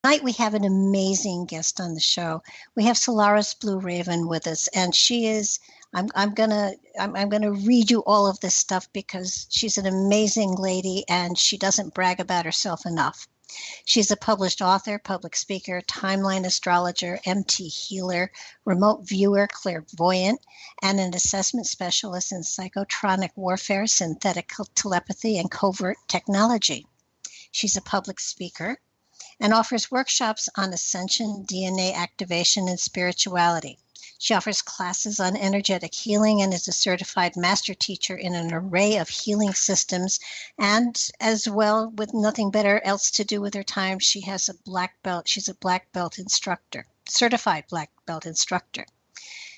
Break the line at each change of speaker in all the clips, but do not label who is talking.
Tonight we have an amazing guest on the show. We have Solaris BlueRaven with us, and she is. I'm gonna read you all of this stuff because she's an amazing lady, and she doesn't brag about herself enough. She's a published author, public speaker, timeline astrologer, MT healer, remote viewer, clairvoyant, and an assessment specialist in psychotronic warfare, synthetic telepathy, and covert technology. She's a public speaker and offers workshops on ascension, DNA activation, and spirituality. She offers classes on energetic healing and is a certified master teacher in an array of healing systems. And as well, with nothing better else to do with her time, she has a black belt. She's a black belt instructor, certified black belt instructor.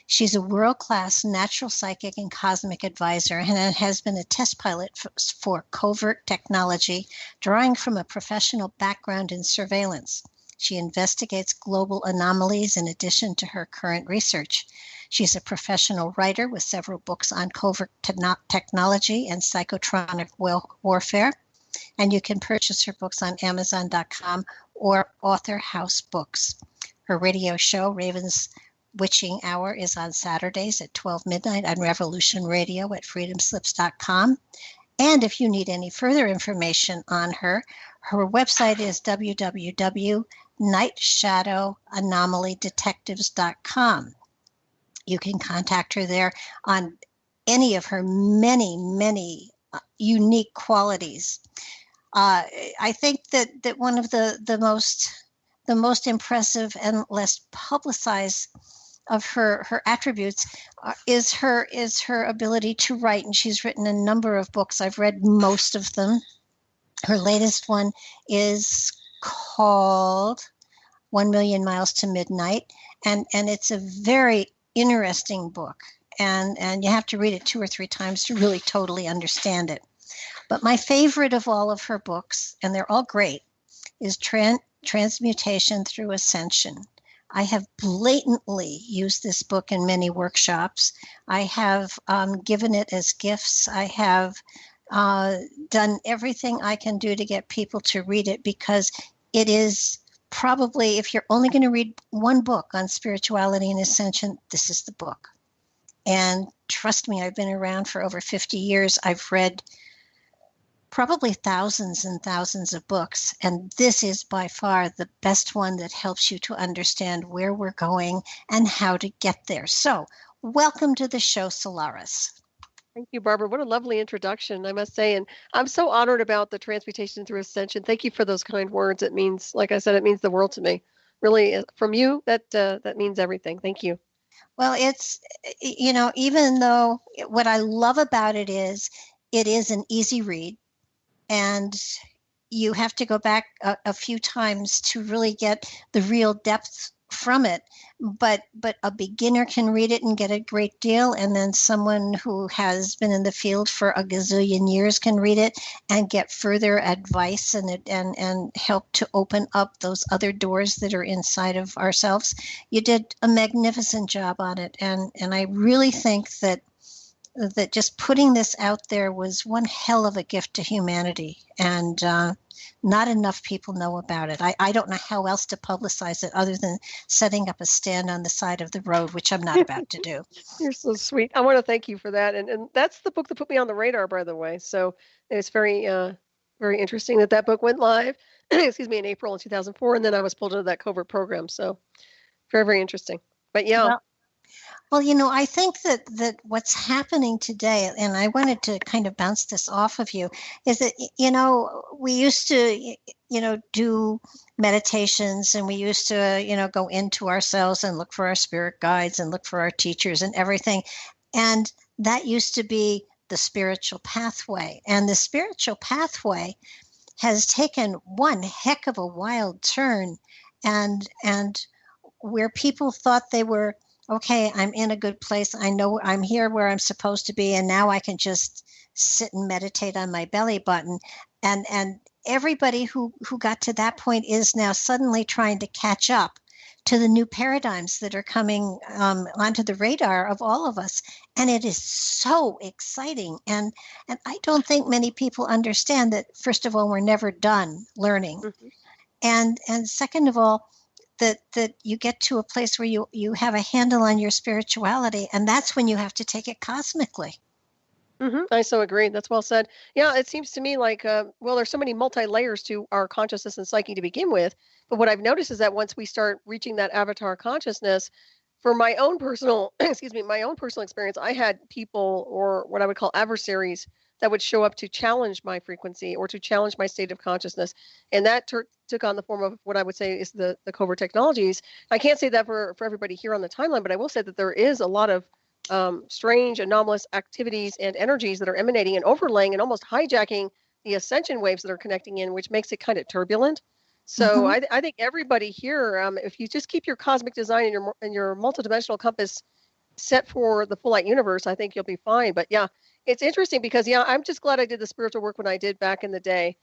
She's a world-class natural psychic and cosmic advisor and has been a test pilot for covert technology, drawing from a professional background in surveillance. She investigates global anomalies in addition to her current research. She's a professional writer with several books on covert technology and psychotronic warfare. And you can purchase her books on Amazon.com or Author House Books. Her radio show, Raven's Witching Hour, is on Saturdays at 12 midnight on Revolution Radio at freedomslips.com. And if you need any further information on her website is www.nightshadowanomalydetectives.com. You can contact her there on any of her many, many unique qualities. I think that one of the most impressive and less publicized of her attributes is her ability to write, and she's written a number of books. I've read most of them. Her latest one is called 1 Million Miles to Midnight, and it's a very interesting book, and you have to read it 2 or 3 times to really totally understand it. But my favorite of all of her books, and they're all great, is Transmutation Through Ascension. I have blatantly used this book in many workshops. I have given it as gifts. I have done everything I can do to get people to read it because it is probably, if you're only going to read one book on spirituality and ascension, this is the book. And trust me, I've been around for over 50 years. I've read probably thousands and thousands of books, and this is by far the best one that helps you to understand where we're going and how to get there. So, welcome to the show, Solaris.
Thank you, Barbara. What a lovely introduction, I must say. And I'm so honored about the Transmutation Through Ascension. Thank you for those kind words. It means, like I said, it means the world to me. Really, from you, that means everything. Thank you.
Well, it's, even though what I love about it is an easy read. And you have to go back a few times to really get the real depth from it. But a beginner can read it and get a great deal. And then someone who has been in the field for a gazillion years can read it and get further advice and help to open up those other doors that are inside of ourselves. You did a magnificent job on it. And I really think that just putting this out there was one hell of a gift to humanity, and not enough people know about it. I don't know how else to publicize it other than setting up a stand on the side of the road, which I'm not about to do.
You're so sweet. I want to thank you for that. And that's the book that put me on the radar, by the way. So it's very, very interesting that book went live, excuse me, in April of 2004, and then I was pulled into that covert program. So very, very interesting. But yeah.
Well, I think that what's happening today, and I wanted to kind of bounce this off of you, is that, we used to, do meditations, and we used to, go into ourselves and look for our spirit guides and look for our teachers and everything. And that used to be the spiritual pathway. And the spiritual pathway has taken one heck of a wild turn, and where people thought they were, okay, I'm in a good place. I know I'm here where I'm supposed to be, and now I can just sit and meditate on my belly button. And everybody who got to that point is now suddenly trying to catch up to the new paradigms that are coming onto the radar of all of us. And it is so exciting. And I don't think many people understand that, first of all, we're never done learning. Mm-hmm. And second of all, that you get to a place where you have a handle on your spirituality, and that's when you have to take it cosmically.
I so agree. That's well said. Yeah, it seems to me like, well, there's so many multi-layers to our consciousness and psyche to begin with. But what I've noticed is that once we start reaching that avatar consciousness, for my own personal, excuse me, my own personal experience, I had people or what I would call adversaries that would show up to challenge my frequency or to challenge my state of consciousness. And that took on the form of what I would say is the covert technologies. I can't say that for everybody here on the timeline, but I will say that there is a lot of strange, anomalous activities and energies that are emanating and overlaying and almost hijacking the ascension waves that are connecting in, which makes it kind of turbulent. So I think everybody here, if you just keep your cosmic design and your multidimensional compass set for the full light universe, I think you'll be fine. But yeah, it's interesting because I'm just glad I did the spiritual work when I did back in the day.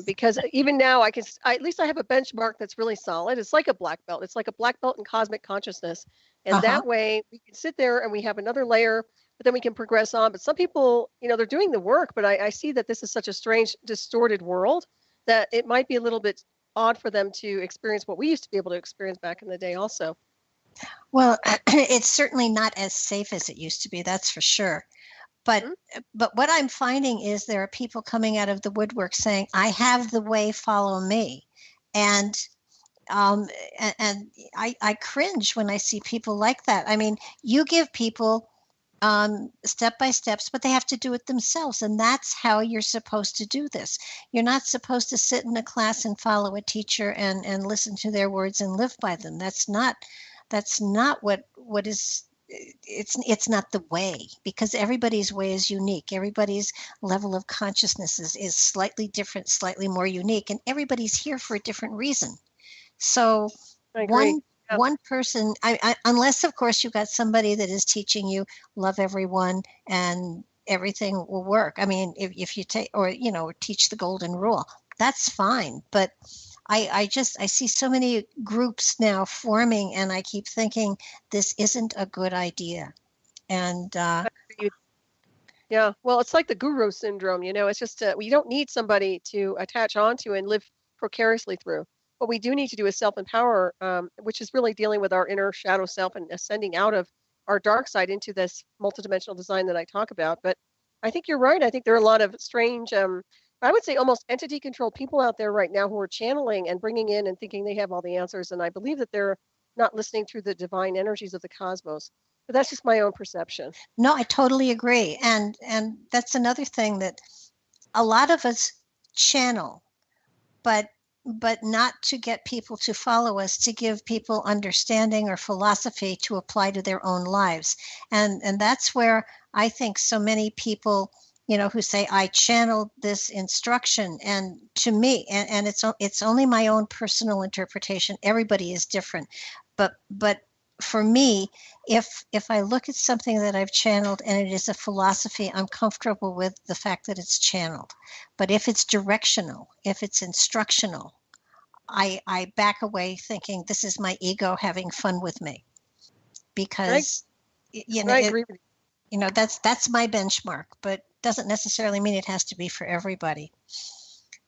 Because even now at least I have a benchmark that's really solid. It's like a black belt. It's like a black belt in cosmic consciousness. And that way we can sit there and we have another layer, but then we can progress on. But some people, they're doing the work, but I see that this is such a strange, distorted world that it might be a little bit odd for them to experience what we used to be able to experience back in the day also.
Well, it's certainly not as safe as it used to be, that's for sure. But what I'm finding is there are people coming out of the woodwork saying, I have the way, follow me. And I cringe when I see people like that. I mean, you give people step by steps, but they have to do it themselves. And that's how you're supposed to do this. You're not supposed to sit in a class and follow a teacher and listen to their words and live by them. That's not what is. It's not the way, because everybody's way is unique. Everybody's level of consciousness is slightly different, slightly more unique, and everybody's here for a different reason. So one person, unless of course you've got somebody that is teaching you love everyone and everything will work. I mean, if you take or teach the golden rule, that's fine. But I see so many groups now forming, and I keep thinking this isn't a good idea. And
yeah, well, it's like the guru syndrome. It's just we don't need somebody to attach onto and live precariously through. What we do need to do is self-empower, which is really dealing with our inner shadow self and ascending out of our dark side into this multidimensional design that I talk about. But I think you're right. I think there are a lot of strange, I would say almost entity controlled people out there right now who are channeling and bringing in and thinking they have all the answers. And I believe that they're not listening through the divine energies of the cosmos. But that's just my own perception.
No, I totally agree. And that's another thing, that a lot of us channel, but not to get people to follow us, to give people understanding or philosophy to apply to their own lives. And that's where I think so many people, who say, I channeled this instruction, and to me, and it's only my own personal interpretation. Everybody is different. But for me, if I look at something that I've channeled and it is a philosophy, I'm comfortable with the fact that it's channeled. But if it's directional, if it's instructional, I back away thinking this is my ego having fun with me. Because
I agree with you.
That's my benchmark, but doesn't necessarily mean it has to be for everybody.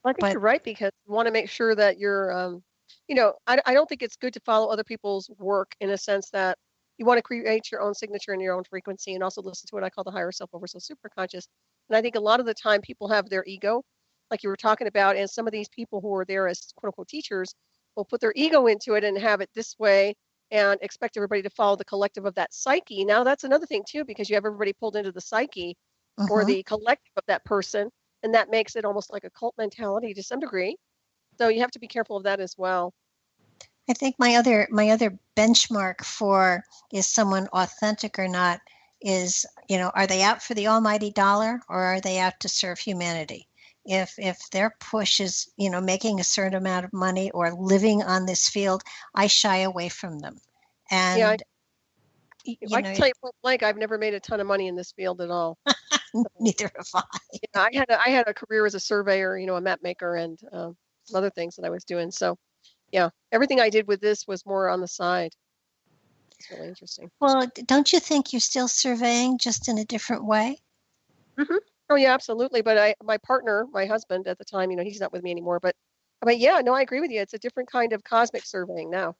Well, I think you're right, because you want to make sure that you're I don't think it's good to follow other people's work, in a sense that you want to create your own signature and your own frequency, and also listen to what I call the higher self over so superconscious. And I think a lot of the time people have their ego, like you were talking about, and some of these people who are there as quote unquote teachers will put their ego into it and have it this way and expect everybody to follow the collective of that psyche. Now that's another thing too, because you have everybody pulled into the psyche or the collective of that person, and that makes it almost like a cult mentality to some degree. So you have to be careful of that as well.
I think my other benchmark for is someone authentic or not is, are they out for the almighty dollar, or are they out to serve humanity? If their push is, making a certain amount of money or living on this field, I shy away from them. And
I can tell you point blank, I've never made a ton of money in this field at all.
Neither have I.
I had a career as a surveyor, a map maker, and some other things that I was doing. So yeah, everything I did with this was more on the side. It's really interesting.
Well, don't you think you're still surveying, just in a different way?
Oh yeah, absolutely. But my partner, my husband at the time, he's not with me anymore, but But yeah, no, I agree with you. It's a different kind of cosmic surveying now.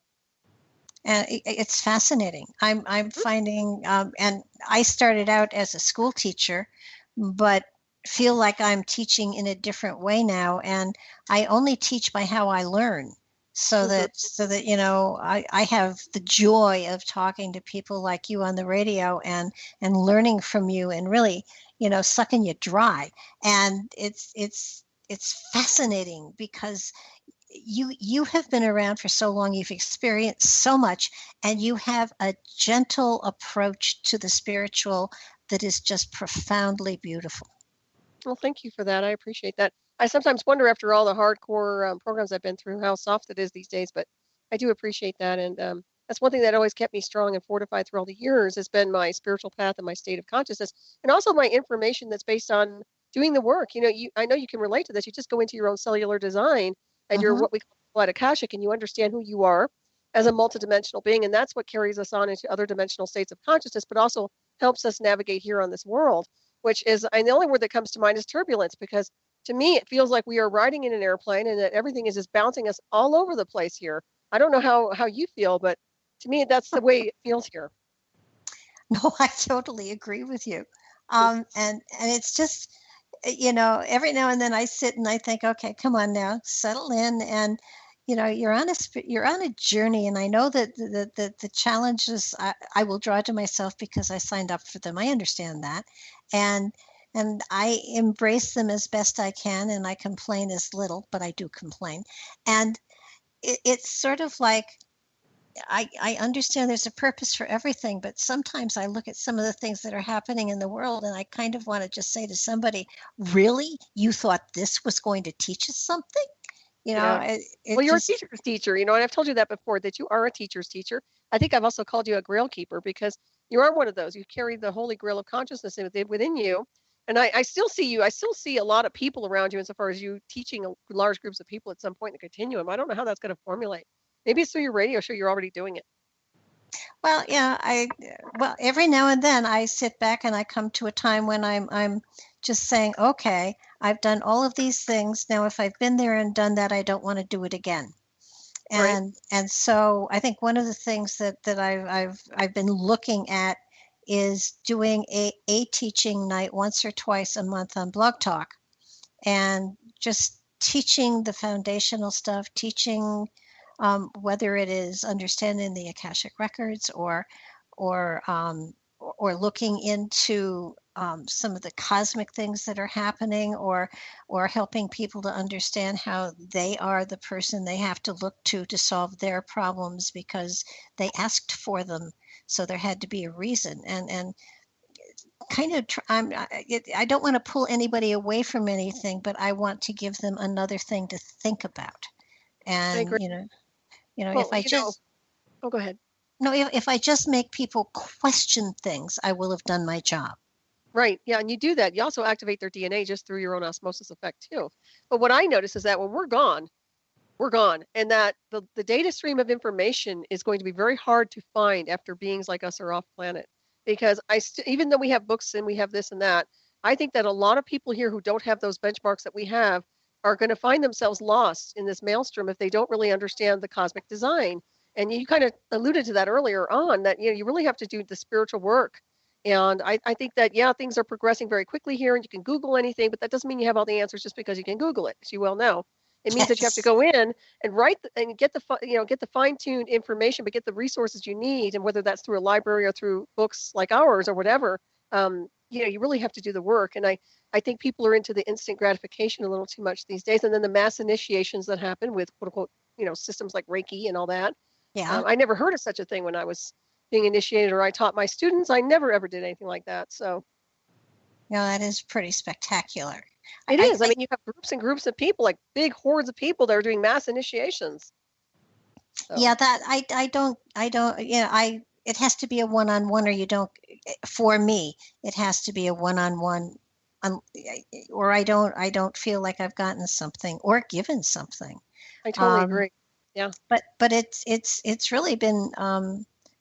And it's fascinating. I'm finding, and I started out as a school teacher, but feel like I'm teaching in a different way now, and I only teach by how I learn. So that I have the joy of talking to people like you on the radio and learning from you and really sucking you dry. And it's fascinating because you have been around for so long, you've experienced so much, and you have a gentle approach to the spiritual that is just profoundly beautiful.
Well, thank you for that. I appreciate that. I sometimes wonder after all the hardcore programs I've been through how soft it is these days, but I do appreciate that. And that's one thing that always kept me strong and fortified through all the years has been my spiritual path and my state of consciousness, and also my information that's based on doing the work. I know you can relate to this. You just go into your own cellular design and you're
Hmm.
what we call Akashic, and you understand who you are as a multidimensional being. And that's what carries us on into other dimensional states of consciousness, but also helps us navigate here on this world, which is, and the only word that comes to mind is turbulence, because to me, it feels like we are riding in an airplane and that everything is just bouncing us all over the place here. I don't know how you feel, but to me, that's the way it feels here.
No, I totally agree with you. And it's just, every now and then I sit and I think, okay, come on now, settle in, and you're on a journey, and I know that the challenges I will draw to myself because I signed up for them. I understand that, and and I embrace them as best I can, and I complain as little, but I do complain, and it's sort of like I understand there's a purpose for everything, but sometimes I look at some of the things that are happening in the world and I kind of want to just say to somebody, really? You thought this was going to teach us something? You know,
Yeah.
it,
Well,
it
you're a
just,
teacher's teacher, and I've told you that before, that you are a teacher's teacher. I think I've also called you a grail keeper because you are one of those. You carry the holy grail of consciousness within you. And I still see you. I still see a lot of people around you insofar as you teaching large groups of people at some point in the continuum. I don't know how that's going to formulate. Maybe it's through your radio show. You're already doing it.
well, yeah, well, every now and then I sit back and I come to a time when I'm just saying, okay, I've done all of these things. Now, if I've been there and done that, I don't want to do it again.
Right.
And so I think one of the things that I've been looking at is doing a teaching night once or twice a month on Blog Talk, and just teaching the foundational stuff, teaching whether it is understanding the Akashic records or or looking into some of the cosmic things that are happening, or helping people to understand how they are the person they have to look to solve their problems because they asked for them, so there had to be a reason. And kind of I don't want to pull anybody away from anything, but I want to give them another thing to think about.
I
And
agree.
if
Well,
I just
oh, go ahead.
no if I just make people question things, I will have done my job.
Right. Yeah. And you do that. You also activate their DNA just through your own osmosis effect, too. But what I notice is that when we're gone. And that the data stream of information is going to be very hard to find after beings like us are off planet. Because even though we have books and we have this and that, I think that a lot of people here who don't have those benchmarks that we have are going to find themselves lost in this maelstrom if they don't really understand the cosmic design. And you kind of alluded to that earlier on, that you really have to do the spiritual work. And I think that, yeah, things are progressing very quickly here and you can Google anything, but that doesn't mean you have all the answers just because you can Google it, as you well know. It means that you have to
Yes.
go in and and get the fine-tuned information, but get the resources you need, and whether that's through a library or through books like ours or whatever, you really have to do the work. And I think people are into the instant gratification a little too much these days, and then the mass initiations that happen with quote unquote systems like Reiki and all that.
Yeah.
I never heard of such a thing when I was being initiated or I taught my students. I never ever did anything like that. So
That is pretty spectacular.
it
I
is. I mean, you have groups and groups of people, like big hordes of people that are doing mass initiations. So
Yeah, that I don't I it has to be a one-on-one, or you don't. For me, it has to be a one-on-one, um, or I don't feel like I've gotten something or given something.
I totally
um,
agree. Yeah.
but it's really been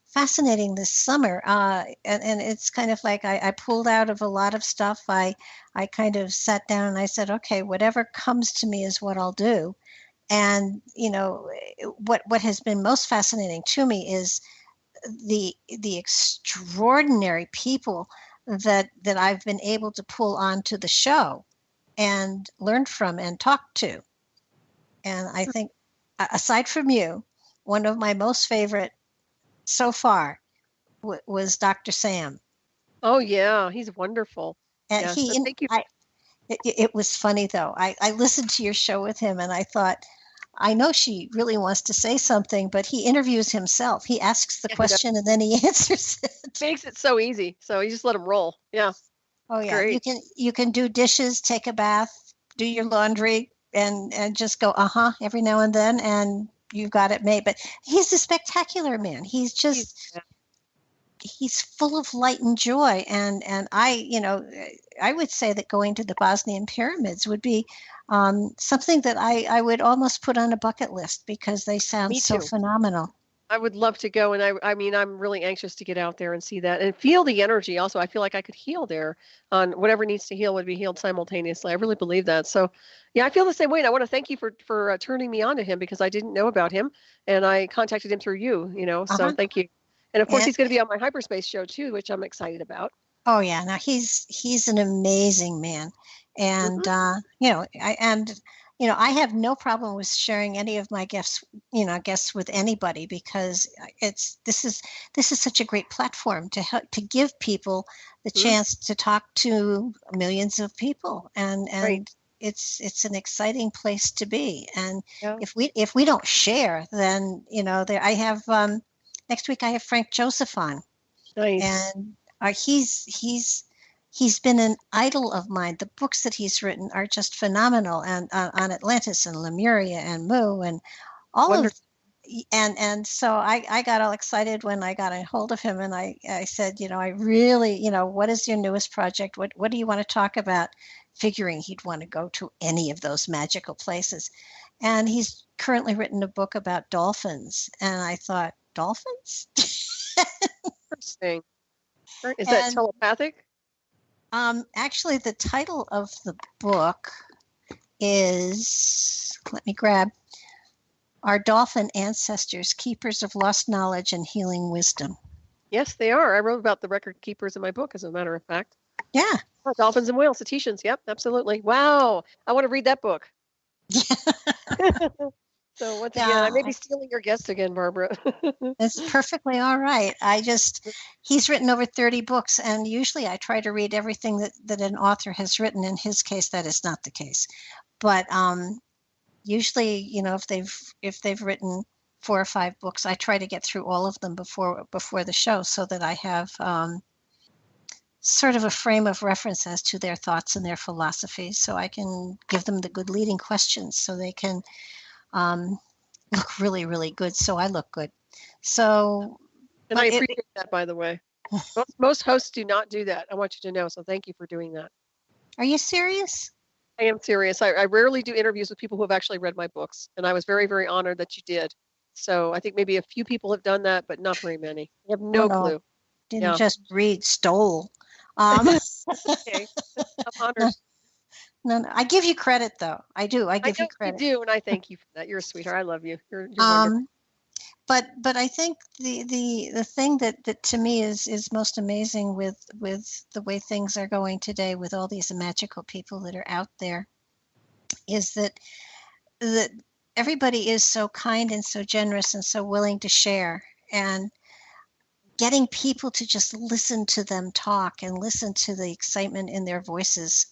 fascinating this summer, and it's kind of like I pulled out of a lot of stuff. I kind of sat down and I said, okay, whatever comes to me is what I'll do. And what has been most fascinating to me is the extraordinary people that I've been able to pull onto the show and learn from and talk to. And I think, aside from you, one of my most favorite so far was Dr. Sam.
Oh yeah, he's wonderful.
And
Yes, and thank you.
it was funny though. I listened to your show with him and I thought, I know she really wants to say something, but he interviews himself. He asks the question and then he answers it.
Makes it so easy. So you just let him roll. Yeah.
Oh yeah,
Great.
you can do dishes, take a bath, do your laundry, and just go every now and then, and you've got it made. But he's a spectacular man. He's full of light and joy, and I would say that going to the Bosnian pyramids would be something that I would almost put on a bucket list because they sound so phenomenal.
I would love to go, and I mean, I'm really anxious to get out there and see that and feel the energy. Also, I feel like I could heal there. On whatever needs to heal would be healed simultaneously. I really believe that. So, yeah, I feel the same way. And I want to thank you for turning me on to him because I didn't know about him, and I contacted him through you. So thank you. And of course, he's going to be on my hyperspace show too, which I'm excited about.
Oh yeah, now he's an amazing man, and I have no problem with sharing any of my guests with anybody because this is such a great platform to help to give people the chance to talk to millions of people, and it's an exciting place to be. And if we don't share, then I have next week I have Frank Joseph on.
Nice.
And he's been an idol of mine. The books that he's written are just phenomenal, and on Atlantis and Lemuria and Mu and all Wonderful. And so I got all excited when I got a hold of him, and I said, I really, what is your newest project? What do you want to talk about? Figuring he'd want to go to any of those magical places. And he's currently written a book about dolphins, and I thought, dolphins?
Interesting. Is that telepathic?
Actually, the title of the book is, let me grab, Our Dolphin Ancestors, Keepers of Lost Knowledge and Healing Wisdom.
Yes, they are. I wrote about the record keepers in my book, as a matter of fact.
Yeah.
Oh, dolphins and whales, cetaceans. Yep, absolutely. Wow. I want to read that book. So once again, I may be stealing your guest again, Barbara.
It's perfectly all right. He's written over 30 books, and usually I try to read everything that an author has written. In his case, that is not the case. But usually, if they've written 4 or 5 books, I try to get through all of them before the show so that I have sort of a frame of reference as to their thoughts and their philosophies, so I can give them the good leading questions so they can look really, really good. So I look good. So,
and I appreciate that, by the way. Most hosts do not do that. I want you to know. So thank you for doing that.
Are you serious?
I am serious. I rarely do interviews with people who have actually read my books, and I was very, very honored that you did. So I think maybe a few people have done that, but not very many. You have no clue.
Didn't just read, stole.
Okay, I'm honored.
No, I give you credit, though. I do. I give you credit.
You do, and I thank you for that. You're a sweetheart. I love you. You're wonderful.
But I think the thing that to me is most amazing with the way things are going today, with all these magical people that are out there, is that everybody is so kind and so generous and so willing to share, and getting people to just listen to them talk and listen to the excitement in their voices.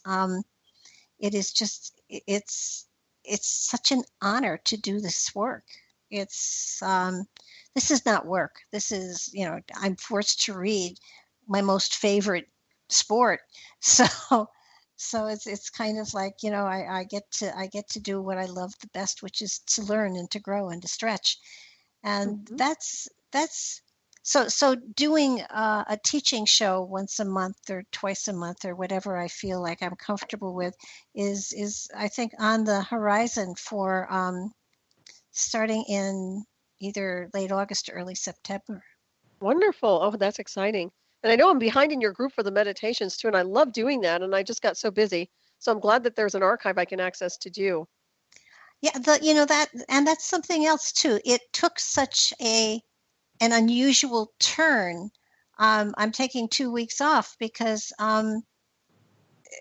It is just, it's such an honor to do this work. It's, this is not work. This is, I'm forced to read my most favorite sport. So it's kind of like, I get to do what I love the best, which is to learn and to grow and to stretch. And that's so doing a teaching show once a month or twice a month or whatever I feel like I'm comfortable with is I think on the horizon for starting in either late August or early September.
Wonderful. Oh, that's exciting. And I know I'm behind in your group for the meditations too, and I love doing that, and I just got so busy. So I'm glad that there's an archive I can access to do.
Yeah, that's something else too. It took such an unusual turn. I'm taking 2 weeks off because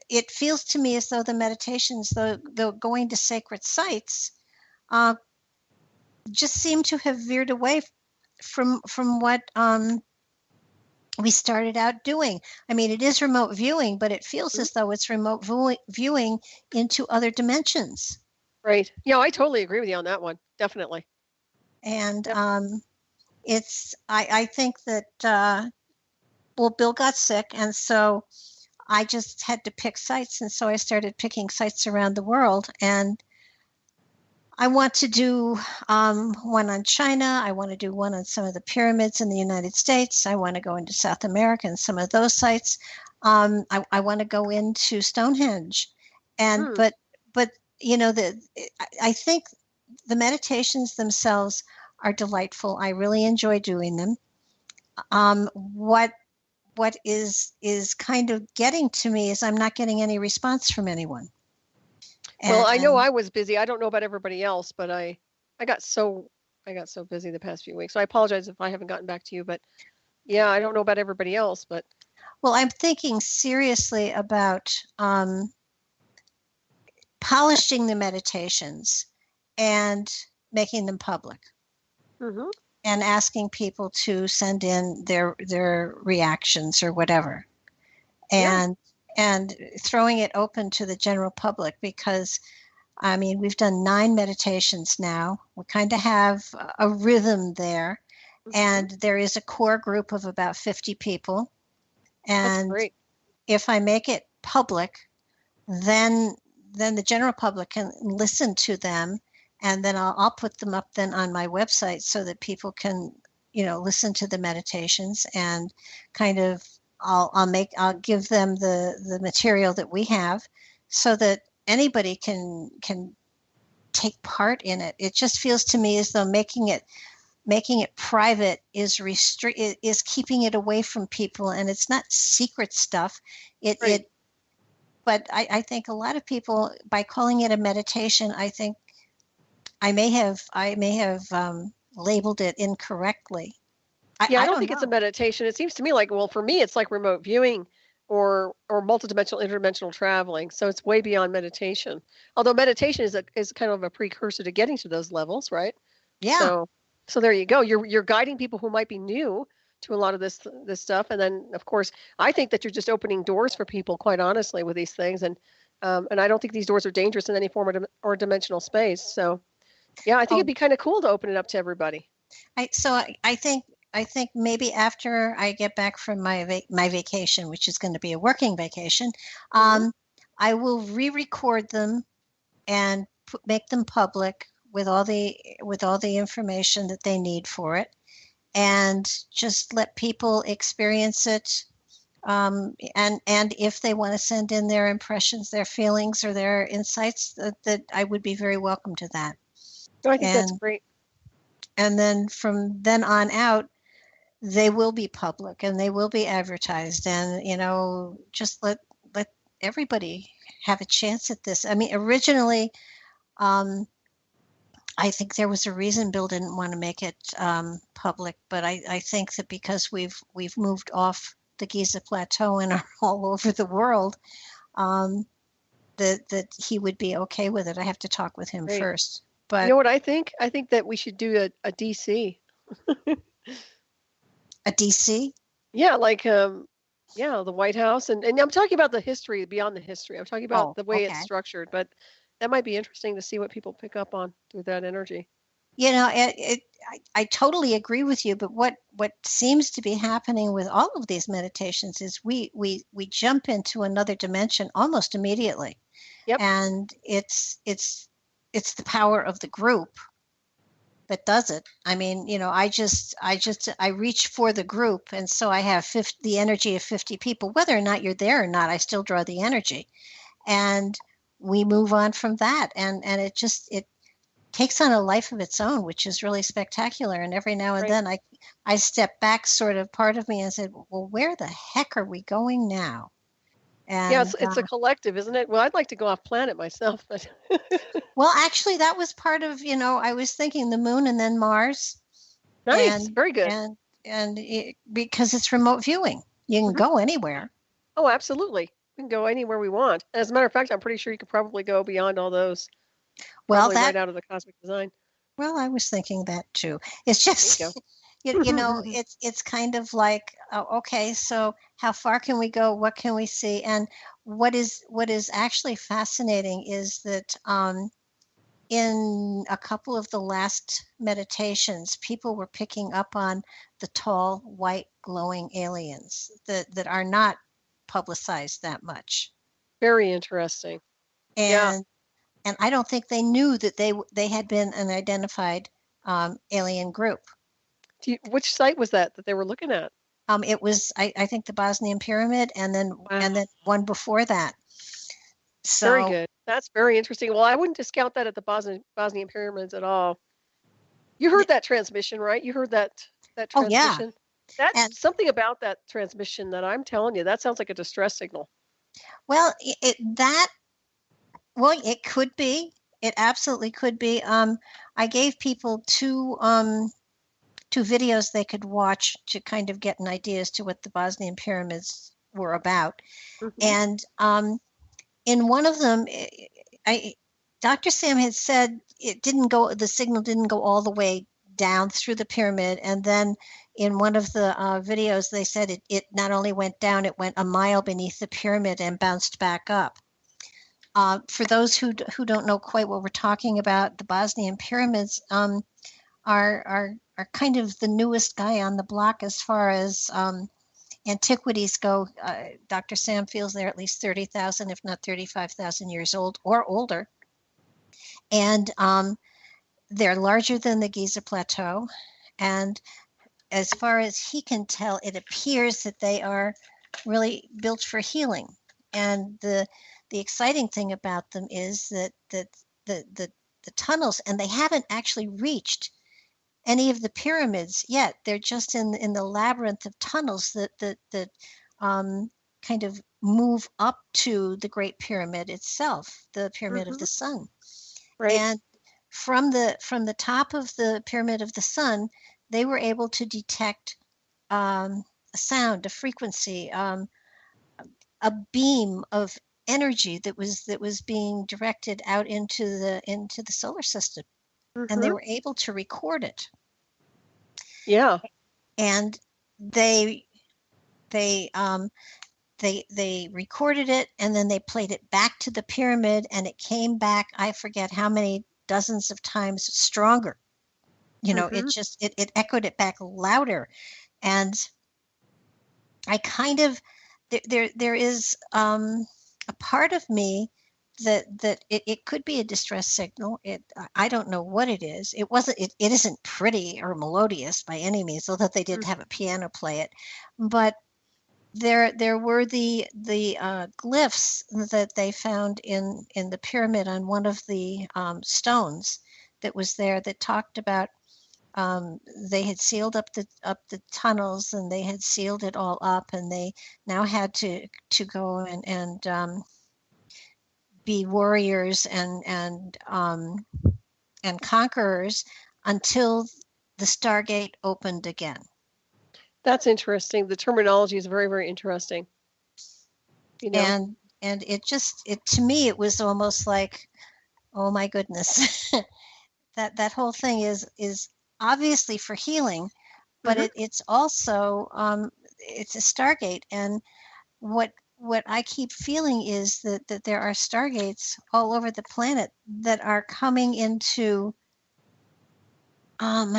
it feels to me as though the meditations, though going to sacred sites, uh, just seem to have veered away from what we started out doing. I mean, it is remote viewing, but it feels
Mhm.
as though it's remote viewing into other dimensions.
Right. Yeah, I totally agree with you on that one. Definitely.
And
Yep.
I think that well, Bill got sick, and so I just had to pick sites, and so I started picking sites around the world. And I want to do one on China. I want to do one on some of the pyramids in the United States. I want to go into South America and some of those sites. I want to go into Stonehenge, and
Hmm.
but you know the I think the meditations themselves are delightful. I really enjoy doing them. What is kind of getting to me is I'm not getting any response from anyone.
Well, I know
And
I was busy. I don't know about everybody else, but I got so I got so busy the past few weeks. So I apologize if I haven't gotten back to you, but yeah, I don't know about everybody else, but
well, I'm thinking seriously about polishing the meditations and making them public
hmm
and asking people to send in their reactions or whatever,
yeah.
and throwing it open to the general public, because I mean, we've done 9 meditations now. We kind of have a rhythm there,
hmm
and there is a core group of about 50 people.
That's
And
great.
if I make it public, then the general public can listen to them, and then I'll put them up then on my website so that people can, listen to the meditations, and kind of I'll give them the material that we have, so that anybody can take part in it. It just feels to me as though making it private is keeping it away from people, and it's not secret stuff.
Right.
It But I think a lot of people, by calling it a meditation, I think I may have labeled it incorrectly.
Yeah, I
I
don't
don't
think it's a
know.
meditation. It seems to me like, well, for me, it's like remote viewing or multidimensional interdimensional traveling. So it's way beyond meditation. Although meditation is kind of a precursor to getting to those levels, right?
Yeah.
So so there you go. You're guiding people who might be new to a lot of this stuff, and then of course, I think that you're just opening doors for people, quite honestly, with these things, and I don't think these doors are dangerous in any form or dimensional space. So yeah, I think it'd
Oh,
be kind of cool to open it up to everybody.
I think maybe after I get back from my vacation, which is going to be a working vacation,
hmm
um, I will re-record them and make them public with all the information that they need for it, and just let people experience it. And if they want to send in their impressions, their feelings, or their insights, that I would be very welcome to that.
No, I think that's
And
great.
then from then on out, they will be public and they will be advertised, and just let everybody have a chance at this. I mean, originally, um, I think there was a reason Bill didn't want to make it public, but I think that because we've moved off the Giza Plateau and are all over the world, um, that he would be okay with it. I have to talk with him
Great.
first.
You
But
know what I think? I think that we should do a DC.
a DC?
Yeah, like yeah, the White House, and I'm talking about the history beyond the history. I'm talking about
Oh,
the way it's
okay.
structured, but that might be interesting to see what people pick up on through that energy.
I totally agree with you. But what seems to be happening with all of these meditations is we jump into another dimension almost immediately,
Yep.
and it's the power of the group that does it. I mean, I reach for the group, and so I have the energy of 50 people. Whether or not you're there or not, I still draw the energy, and we move on from that, and it takes on a life of its own, which is really spectacular. And every now and
Right.
then I step back, sort of part of me, and said, well, where the heck are we going now?
Yeah,
And
it's a collective, isn't it? Well, I'd like to go off planet myself, but
well, actually, that was part of, I was thinking the moon and then Mars,
nice,
and
very good.
because it's remote viewing, you can
Mhm.
go anywhere.
Oh, absolutely. We can go anywhere we want. As a matter of fact, I'm pretty sure you could probably go beyond all those,
Well,
probably
that
right out of the cosmic design.
well, I was thinking that too. It's
There
just,
you go.
it's kind of like, okay, so how far can we go? What can we see? And what is actually fascinating is that in a couple of the last meditations, people were picking up on the tall, white, glowing aliens that are not publicized that much.
Very interesting. Yeah.
And and I don't think they knew that they had been an identified alien group.
Which site was that they were looking at?
It was I think the Bosnian pyramid, and
Wow.
then one before that.
Very
So
good. That's very interesting. Well, I wouldn't discount that at the Bosnian pyramids at all. You heard that transmission, right? You heard that
oh yeah,
transmission. That's
and
something about that transmission that I'm telling you. That sounds like a distress signal.
well it could be. It absolutely could be. I gave people two videos they could watch to kind of get an idea as to what the Bosnian pyramids were about.
Hmm.
And in one of them, I Dr. Sam had said the signal didn't go all the way down through the pyramid. And then in one of the videos, they said it not only went down, it went a mile beneath the pyramid and bounced back up. For those who don't know quite what we're talking about, the Bosnian pyramids are kind of the newest guy on the block as far as antiquities go. Dr. Sam feels they're at least 30,000, if not 35,000 years old or older. And they're larger than the Giza Plateau. And as far as he can tell, it appears that they are really built for healing. And the exciting thing about them is that the tunnels, and they haven't actually reached any of the pyramids yet. They're just in the labyrinth of tunnels that kind of move up to the Great Pyramid itself, the Pyramid of
Hmm.
the Sun.
Right.
And from the top of the Pyramid of the Sun, they were able to detect a sound, a frequency, a beam of energy that was being directed out into the solar system, and they
Hmm.
were able to record it.
Yeah.
And they they they recorded it, and then they played it back to the pyramid, and it came back, I forget how many dozens of times stronger. It
Hmm.
just it echoed it back louder. And I kind of there is a part of me that it could be a distress signal. I don't know what it is. It isn't pretty or melodious by any means, although they did have a piano play it. But there were the glyphs that they found in the pyramid on one of the stones that was there, that talked about they had sealed up the tunnels, and they had sealed it all up, and they now had to go and be warriors and conquerors until the Stargate opened again.
That's interesting. The terminology is very, very interesting. You know.
And it to me, it was almost like, oh my goodness, that whole thing is obviously for healing, but
Hmm.
it's also it's a Stargate. And what I keep feeling is that there are Stargates all over the planet that are coming into um,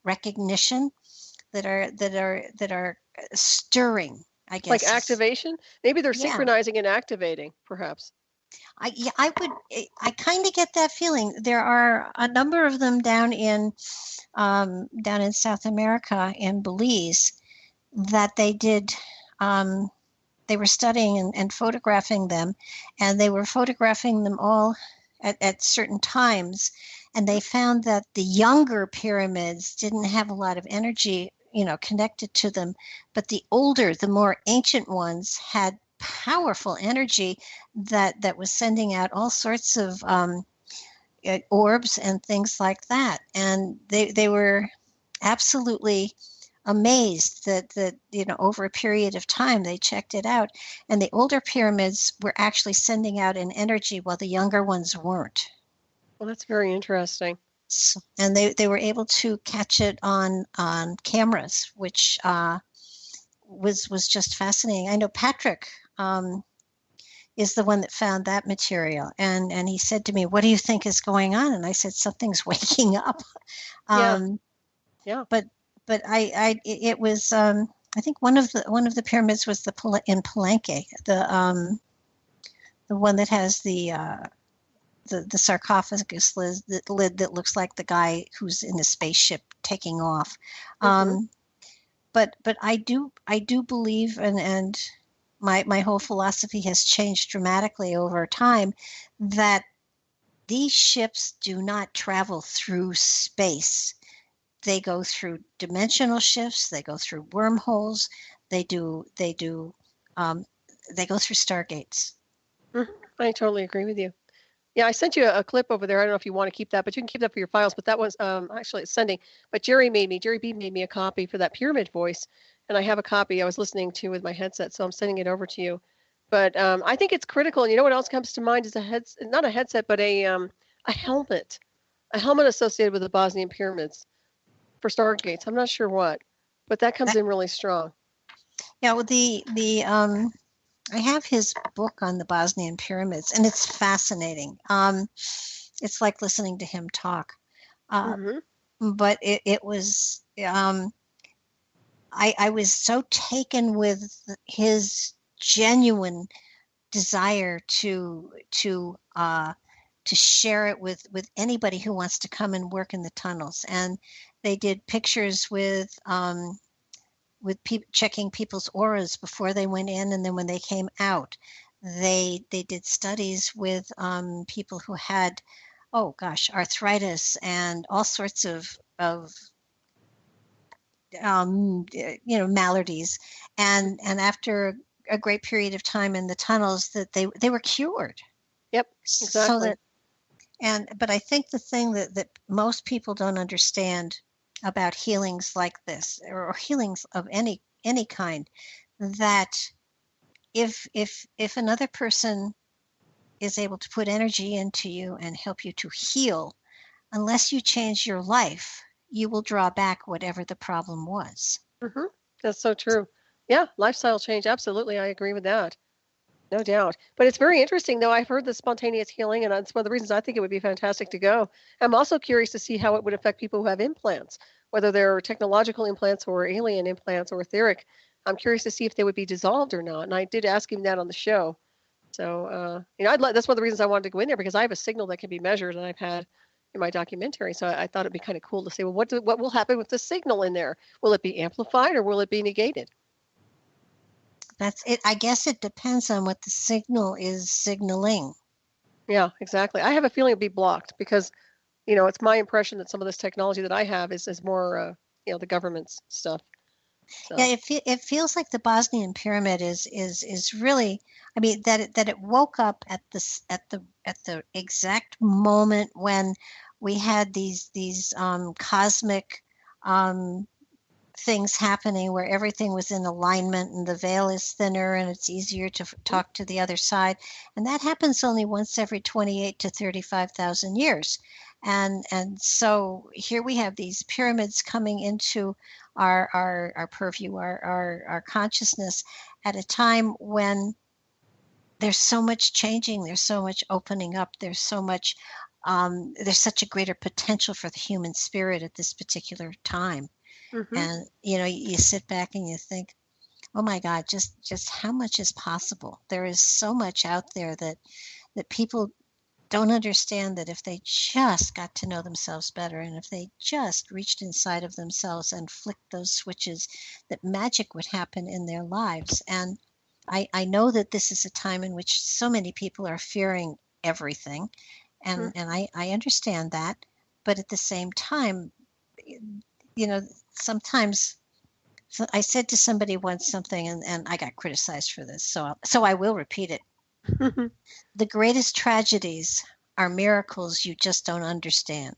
recognition, that are stirring, I
Like
guess is.
activation. Maybe they're
Yeah.
synchronizing and activating, perhaps.
I kind of get that feeling. There are a number of them down in South America, in Belize, that they were studying and photographing them, and they were photographing them all at certain times, and they found that the younger pyramids didn't have a lot of energy, connected to them, but the older, the more ancient ones had powerful energy that was sending out all sorts of orbs and things like that. And they were absolutely amazed that over a period of time they checked it out, and the older pyramids were actually sending out an energy while the younger ones weren't.
Well, that's very interesting.
So, and they were able to catch it on cameras, which was just fascinating. I know Patrick is the one that found that material, and he said to me, "What do you think is going on?" And I said, "Something's waking up."
Yeah.
But it was I think one of the pyramids was in Palenque, the one that has the sarcophagus lid that looks like the guy who's in the spaceship taking off. But I do believe, and my whole philosophy has changed dramatically over time, that these ships do not travel through space. They go through dimensional shifts. They go through wormholes. They go through stargates.
I totally agree with you. Yeah, I sent you a clip over there. I don't know if you want to keep that, but you can keep that for your files. But that was actually it's sending. But Jerry B made me a copy for that pyramid voice, and I have a copy I was listening to with my headset, so I'm sending it over to you. But I think it's critical. And you know what else comes to mind is not a headset, but a helmet associated with the Bosnian pyramids for stargates. I'm not sure what, but that comes in really strong.
Yeah, well, I have his book on the Bosnian pyramids, and it's fascinating. It's like listening to him talk. But it was, I was so taken with his genuine desire to share it with anybody who wants to come and work in the tunnels. And they did pictures with checking people's auras before they went in, and then when they came out, they did studies with people who had, arthritis and all sorts of maladies, and after a great period of time in the tunnels, that they were cured.
Yep, exactly.
But I think the thing that most people don't understand about healings like this, or healings of any kind, that if another person is able to put energy into you and help you to heal, unless you change your life, you will draw back whatever the problem was.
That's so true. Yeah, lifestyle change. Absolutely, I agree with that. No doubt. But it's very interesting, though. I've heard the spontaneous healing, and that's one of the reasons I think it would be fantastic to go. I'm also curious to see how it would affect people who have implants, whether they're technological implants or alien implants or etheric. I'm curious to see if they would be dissolved or not. And I did ask him that on the show. So, that's one of the reasons I wanted to go in there, because I have a signal that can be measured, and I've had in my documentary. So I thought it'd be kind of cool to say, well, what will happen with the signal in there? Will it be amplified or will it be negated?
That's it. I guess it depends on what the signal is signaling.
Yeah, exactly. I have a feeling it'd be blocked because, it's my impression that some of this technology that I have is more, the government's stuff. So.
Yeah, it feels like the Bosnian pyramid is really, I mean, that it woke up at the exact moment when we had these cosmic things happening, where everything was in alignment and the veil is thinner and it's easier to talk to the other side. And that happens only once every 28 to 35,000 years. And so here we have these pyramids coming into our purview, our consciousness, at a time when there's so much changing, there's so much opening up, there's such a greater potential for the human spirit at this particular time. And you sit back and you think, oh my God, just how much is possible? There is so much out there that people don't understand, that if they just got to know themselves better, and if they just reached inside of themselves and flicked those switches, that magic would happen in their lives. And I know that this is a time in which so many people are fearing everything, and I understand that. But at the same time, sometimes So I said to somebody once something, and I got criticized for this, so I will repeat it. The greatest tragedies are miracles you just don't understand.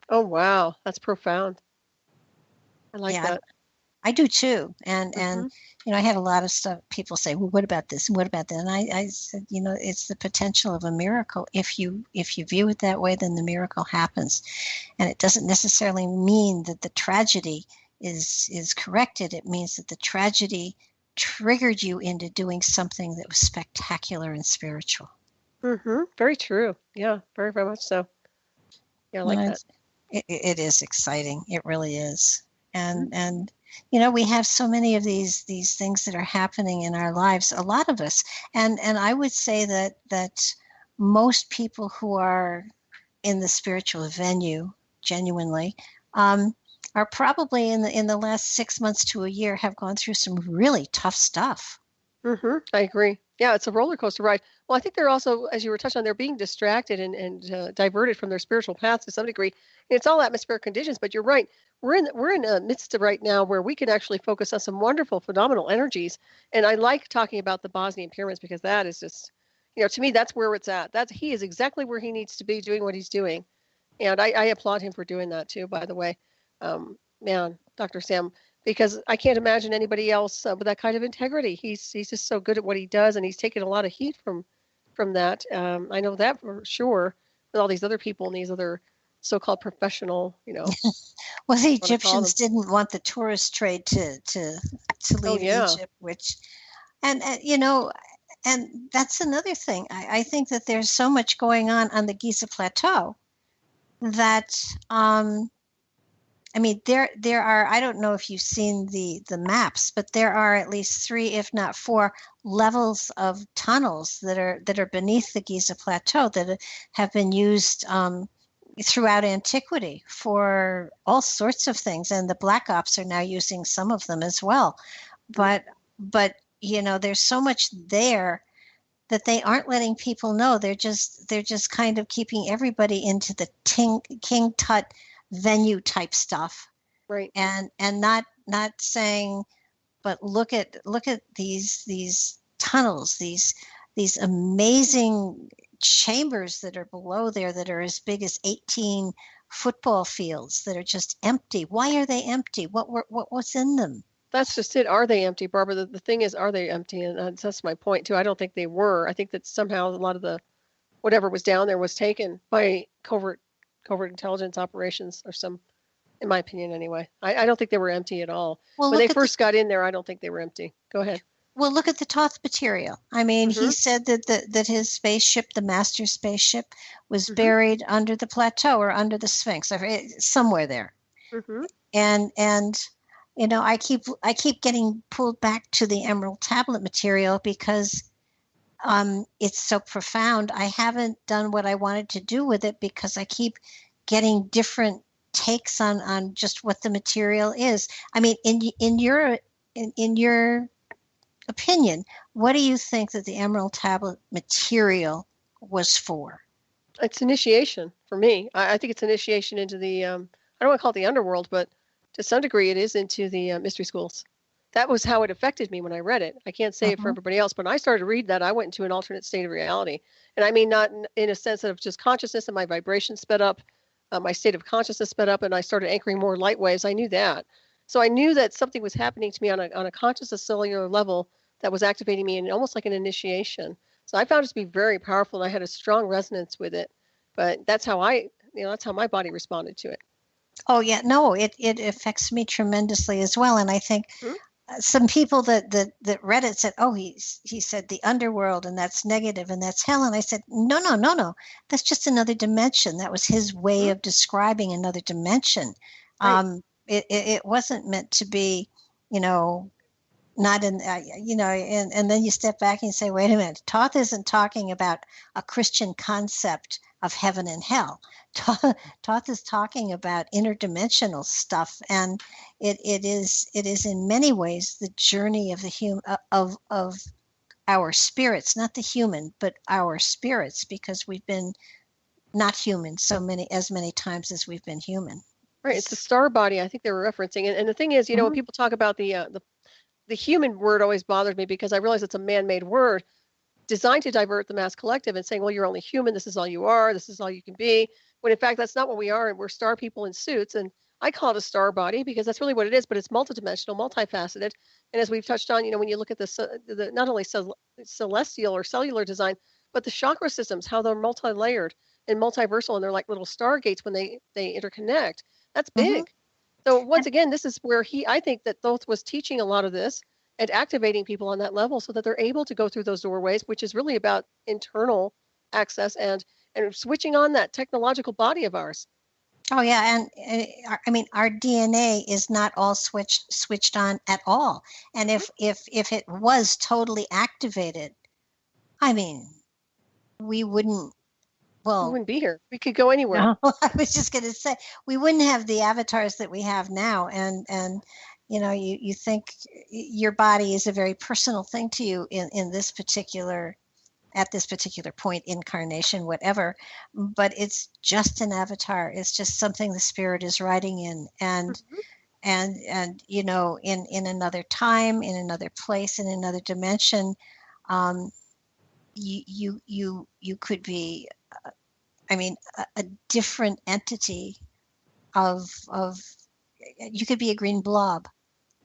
Oh, wow. That's profound. I like
Yeah,
that.
I do too. And
Mm-hmm.
I had a lot of stuff. People say, "Well, what about this? And what about that?" And I said, it's the potential of a miracle. If you view it that way, then the miracle happens, and it doesn't necessarily mean that the tragedy is corrected. It means that the tragedy triggered you into doing something that was spectacular and spiritual.
Mm-hmm. Very true. Yeah, very, very much so. Yeah, I
You
like
know,
that.
it is exciting. It really is.
Mm-hmm.
And we have so many of these things that are happening in our lives, a lot of us. And I would say that most people who are in the spiritual venue, genuinely, um, are probably in the last 6 months to a year have gone through some really tough stuff.
Mm-hmm. I agree. Yeah, it's a roller coaster ride. Well, I think they're also, as you were touching on, they're being distracted and diverted from their spiritual paths to some degree. And it's all atmospheric conditions, but you're right. We're in a midst of right now where we can actually focus on some wonderful, phenomenal energies. And I like talking about the Bosnian pyramids because that is just, to me, that's where it's at. He is exactly where he needs to be doing what he's doing. And I applaud him for doing that too, by the way. Man, Dr. Sam, because I can't imagine anybody else with that kind of integrity. He's just so good at what he does, and he's taken a lot of heat from that. I know that for sure. With all these other people and these other so-called professional,
Well, the
what I call
Egyptians
them.
didn't want the tourist trade to
Oh
leave
yeah.
Egypt, which and and that's another thing. I think that there's so much going on the Giza Plateau that I mean there are, I don't know if you've seen the maps, but there are at least three, if not four, levels of tunnels that are beneath the Giza Plateau that have been used throughout antiquity for all sorts of things, and the Black Ops are now using some of them as well. But but there's so much there that they aren't letting people know. They're just kind of keeping everybody into the King Tut venue type stuff,
Right.
and not saying, but look at these tunnels, these amazing chambers that are below there that are as big as 18 football fields that are just empty. Why are they empty? What's in them?
That's just it. Are they empty, Barbara? The thing is, are they empty? And that's my point too. I don't think they were. I think that somehow a lot of the whatever was down there was taken by covert intelligence operations or some, in my opinion anyway. I don't think they were empty at all.
Well,
When they
look at the
first got in there, I don't think they were empty. Go ahead.
well, look at the Toth material. I mean, he
Mm-hmm.
said that his spaceship, the master spaceship, was
Mm-hmm.
buried under the plateau or under the Sphinx, or somewhere there.
Mm-hmm.
And I keep getting pulled back to the emerald tablet material because it's so profound. I haven't done what I wanted to do with it because I keep getting different takes on just what the material is. I mean, in your opinion, what do you think that the emerald tablet material was for?
It's initiation for me. I think it's initiation into the, I don't want to call it the underworld, but to some degree it is into the mystery schools. That was how it affected me when I read it. I can't say it for
Mhm.
everybody else, but when I started to read that, I went into an alternate state of reality. And I mean, not in a sense of just consciousness and my vibration sped up, my state of consciousness sped up, and I started anchoring more light waves. I knew that. So I knew that something was happening to me on a consciousness cellular level that was activating me in almost like an initiation. So I found it to be very powerful, and I had a strong resonance with it. But that's how my body responded to it.
Oh yeah, no, it affects me tremendously as well, and I think
Hmm?
some people that read it said, "Oh, he said the underworld, and that's negative, and that's hell." And I said, "No, no, no, no. That's just another dimension. That was his way
Hmm?
of describing another dimension.
Right.
It wasn't meant to be, you know, not in, and then you step back and you say, wait a minute, Toth isn't talking about a Christian concept of heaven and hell. Toth is talking about interdimensional stuff, and it is in many ways the journey of the of our spirits, not the human, but our spirits, because we've been not human as many times as we've been human.
Right. It's the star body I think they were referencing. And the thing is, when people talk about the human word always bothers me because I realize it's a man-made word designed to divert the mass collective and saying, well, you're only human. This is all you are. This is all you can be. When in fact, that's not what we are. And we're star people in suits. And I call it a star body because that's really what it is, but it's multidimensional, multifaceted. And as we've touched on, when you look at the not only celestial or cellular design, but the chakra systems, how they're multi-layered and multiversal, and they're like little stargates when they interconnect. That's big. So once again, this is where I think that Thoth was teaching a lot of this and activating people on that level so that they're able to go through those doorways, which is really about internal access and switching on that technological body of ours.
Oh yeah, and I mean our DNA is not all switched on at all. And if it was totally activated, I mean, we wouldn't. Well,
we wouldn't be here. We could go anywhere.
No, I was just going to say we wouldn't have the avatars that we have now, and you think your body is a very personal thing to you in this particular at this particular point, incarnation, whatever, but it's just an avatar. It's just something the spirit is riding in, and in another time, in another place, in another dimension, you could be. I mean, a different entity of you could be a green blob,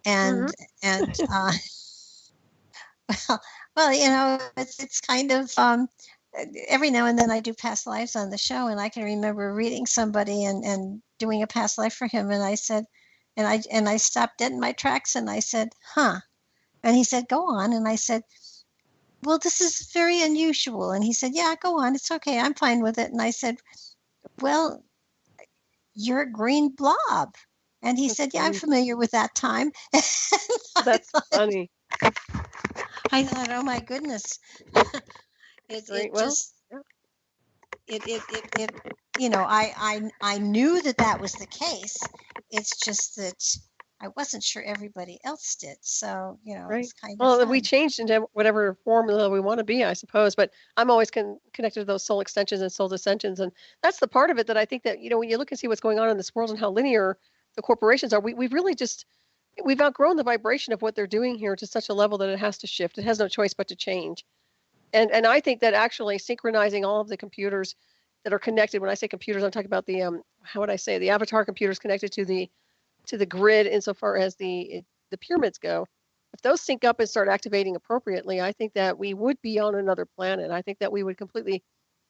and it's kind of every now and then I do past lives on the show, and I can remember reading somebody and doing a past life for him, and I said, and I stopped dead in my tracks, and I said, huh, and he said, go on, and I said, well, this is very unusual. And he said, yeah, go on. It's okay. I'm fine with it. And I said, well, you're a green blob. And he said, yeah, I'm familiar with that time.
That's funny.
I thought, oh my goodness. I knew that was the case. It's just that I wasn't sure everybody else did. So,
right.
It's kind of
fun. We changed into whatever formula we want to be, I suppose. But I'm always connected to those soul extensions and soul dissensions. And that's the part of it that I think that, when you look and see what's going on in this world and how linear the corporations are, we've really we've outgrown the vibration of what they're doing here to such a level that it has to shift. It has no choice but to change. And I think that actually synchronizing all of the computers that are connected, when I say computers, I'm talking about the, how would I say, the avatar computers connected to the grid insofar as the pyramids go. If those sync up and start activating appropriately, I think that we would be on another planet. I think that we would completely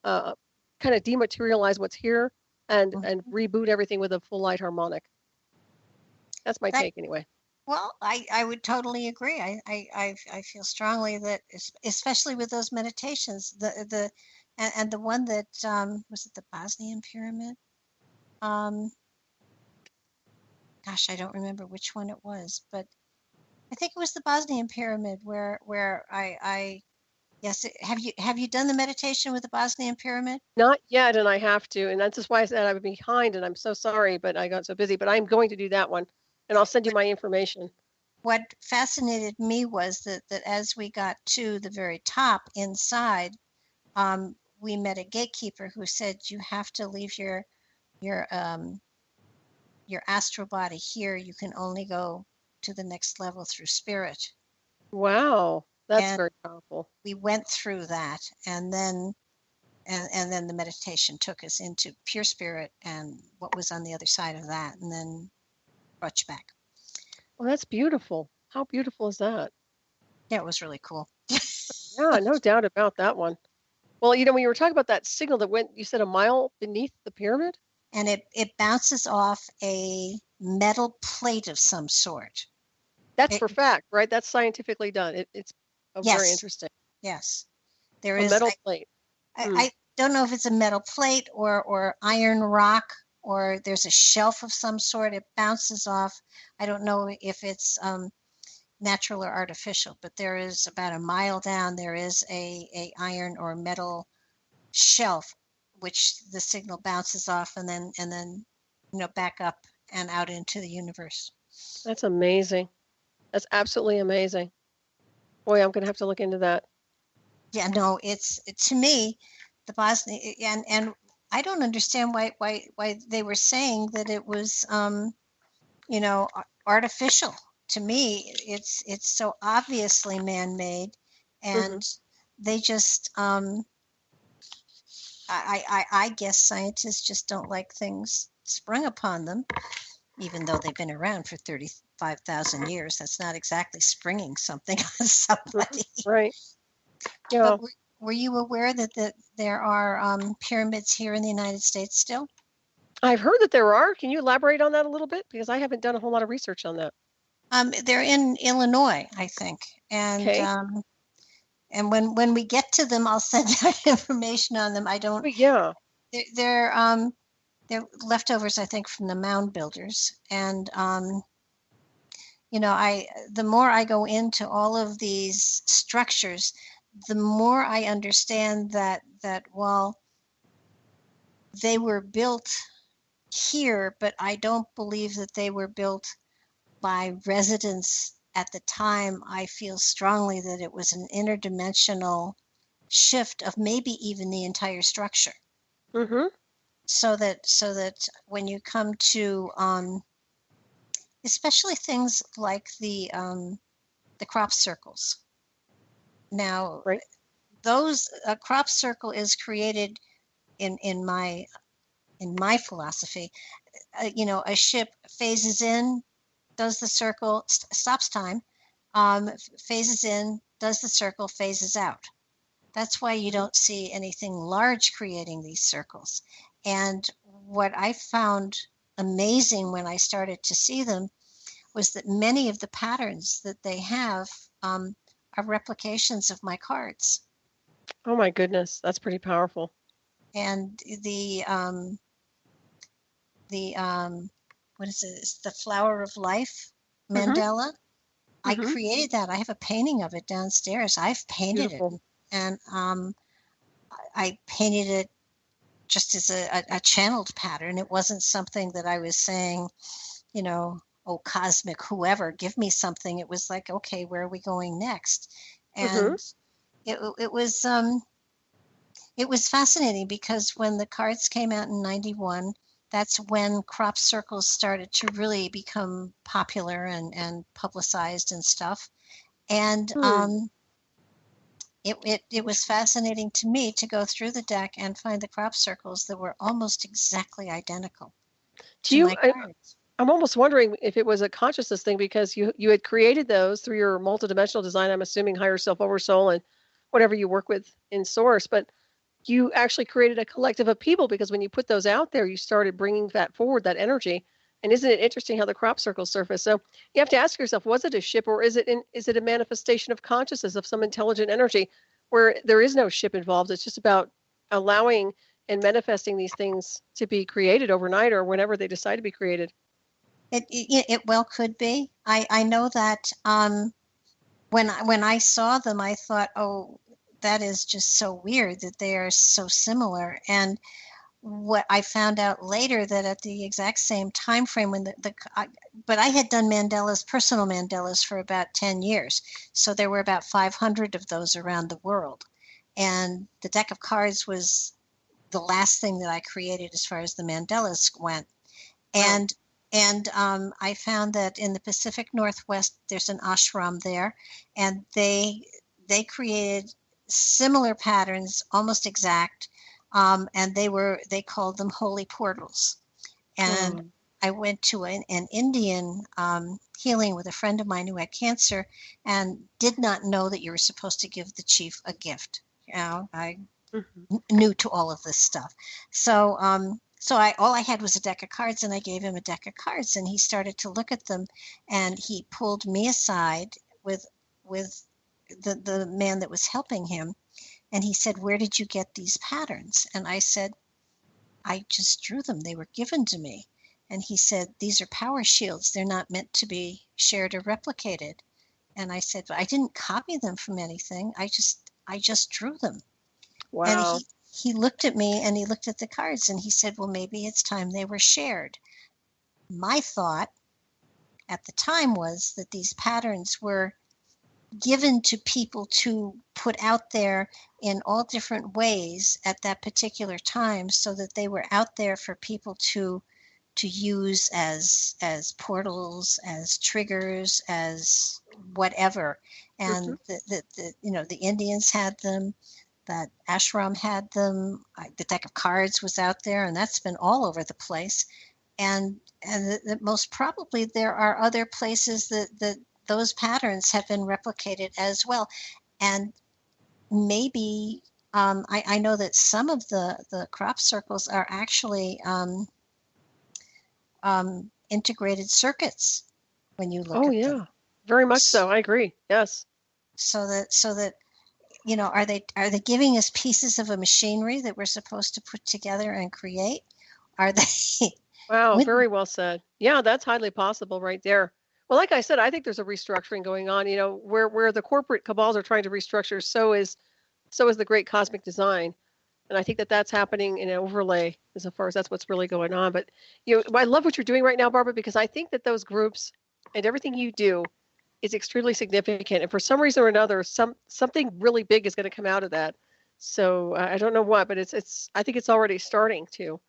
kind of dematerialize what's here and reboot everything with a full light harmonic. That's my take anyway.
Well, I would totally agree. I feel strongly that, especially with those meditations, the one that was it the Bosnian pyramid? Gosh, I don't remember which one it was, but I think it was the Bosnian pyramid where I yes. Have you done the meditation with the Bosnian pyramid?
Not yet, and I have to, and that's just why I said I was behind, and I'm so sorry, but I got so busy. But I'm going to do that one, and I'll send you my information.
What fascinated me was that as we got to the very top inside, we met a gatekeeper who said you have to leave your astral body here. You can only go to the next level through spirit.
Wow, that's very powerful.
We went through that, and then the meditation took us into pure spirit and what was on the other side of that, and then brought you back.
Well, that's beautiful. How beautiful is that?
Yeah, it was really cool.
Yeah, no doubt about that one. Well, when you were talking about that signal that went, you said a mile beneath the pyramid?
And it bounces off a metal plate of some sort.
That's for fact, right? That's scientifically done. It's very interesting.
Yes. There is
a metal plate.
I don't know if it's a metal plate or iron rock, or there's a shelf of some sort. It bounces off. I don't know if it's natural or artificial, but there is about a mile down, there is a iron or metal shelf which the signal bounces off and then back up and out into the universe.
That's amazing. That's absolutely amazing. Boy, I'm going to have to look into that.
Yeah, no, it's to me, the Bosnian, and I don't understand why they were saying that it was artificial. To me, it's so obviously man-made,
Hmm.
and they just I guess scientists just don't like things sprung upon them, even though they've been around for 35,000 years. That's not exactly springing something on
Hmm.
somebody.
Right. Yeah.
But were you aware that there are pyramids here in the United States still?
I've heard that there are. Can you elaborate on that a little bit? Because I haven't done a whole lot of research on that.
They're in Illinois, I think,
Okay.
and when we get to them, I'll send out information on them. I don't.
But yeah.
They're they're leftovers, I think, from the mound builders, and I the more I go into all of these structures, the more I understand that while they were built here, but I don't believe that they were built by residents at the time. I feel strongly that it was an interdimensional shift of maybe even the entire structure.
Hmm.
So that when you come to especially things like the crop circles. Now,
Right.
those a crop circle is created in my philosophy. A ship phases in, does the circle, stops time, phases in, does the circle, phases out. That's why you
Hmm.
don't see anything large creating these circles. And what I found amazing when I started to see them was that many of the patterns that they have um, are replications of my cards.
Oh my goodness, that's pretty powerful.
And the what is it? It's the flower of life
Hmm.
mandala. I
Hmm.
created that. I have a painting of it downstairs. I've painted it,
Beautiful.
and I painted it just as a channeled pattern. It wasn't something that I was saying, oh, cosmic, whoever, give me something. It was like, okay, where are we going next?
Hmm.
And it was fascinating because when the cards came out in 91, that's when crop circles started to really become popular and publicized and stuff. And
Hmm.
it was fascinating to me to go through the deck and find the crop circles that were almost exactly identical
Do
to
you?
my cards.
I'm almost wondering if it was a consciousness thing because you had created those through your multidimensional design. I'm assuming higher self, over soul, and whatever you work with in source. But you actually created a collective of people because when you put those out there, you started bringing that forward, that energy. And isn't it interesting how the crop circles surface? So you have to ask yourself, was it a ship or is it a manifestation of consciousness of some intelligent energy where there is no ship involved? It's just about allowing and manifesting these things to be created overnight or whenever they decide to be created.
It well could be. I know that when I saw them, I thought, oh, that is just so weird that they are so similar. And what I found out later that at the exact same time frame when but I had done Mandela's personal Mandelas for about 10 years. So there were about 500 of those around the world. And the deck of cards was the last thing that I created as far as the Mandelas went.
Wow.
And I found that in the Pacific Northwest, there's an ashram there, and they created similar patterns, almost exact, and they called them holy portals. And
Oh.
I went to an Indian healing with a friend of mine who had cancer, and did not know that you were supposed to give the chief a gift. I
Hmm.
new to all of this stuff. So I all I had was a deck of cards, and I gave him a deck of cards, and he started to look at them, and he pulled me aside with the man that was helping him, and he said, "Where did you get these patterns?" And I said, "I just drew them. They were given to me." And he said, "These are power shields. They're not meant to be shared or replicated." And I said, "But I didn't copy them from anything. I just drew them." And
Wow.
he looked at me and he looked at the cards and he said, "Well, maybe it's time they were shared." My thought at the time was that these patterns were given to people to put out there in all different ways at that particular time, so that they were out there for people to use as portals, as triggers, as whatever. And the Indians had them, that ashram had them, the deck of cards was out there, and that's been all over the place. And that most probably there are other places that those patterns have been replicated as well. And maybe I know that some of the crop circles are actually integrated circuits when you look at them.
Very much so. I agree. Yes.
So that are they giving us pieces of a machinery that we're supposed to put together and create? Are they?
Wow, very well said. Yeah, that's highly possible right there. Well, like I said, I think there's a restructuring going on. Where the corporate cabals are trying to restructure, so is the great cosmic design. And I think that's happening in an overlay as far as that's what's really going on. But I love what you're doing right now, Barbara, because I think that those groups and everything you do is extremely significant. And for some reason or another, something really big is going to come out of that. So I don't know what, but I think it's already starting to.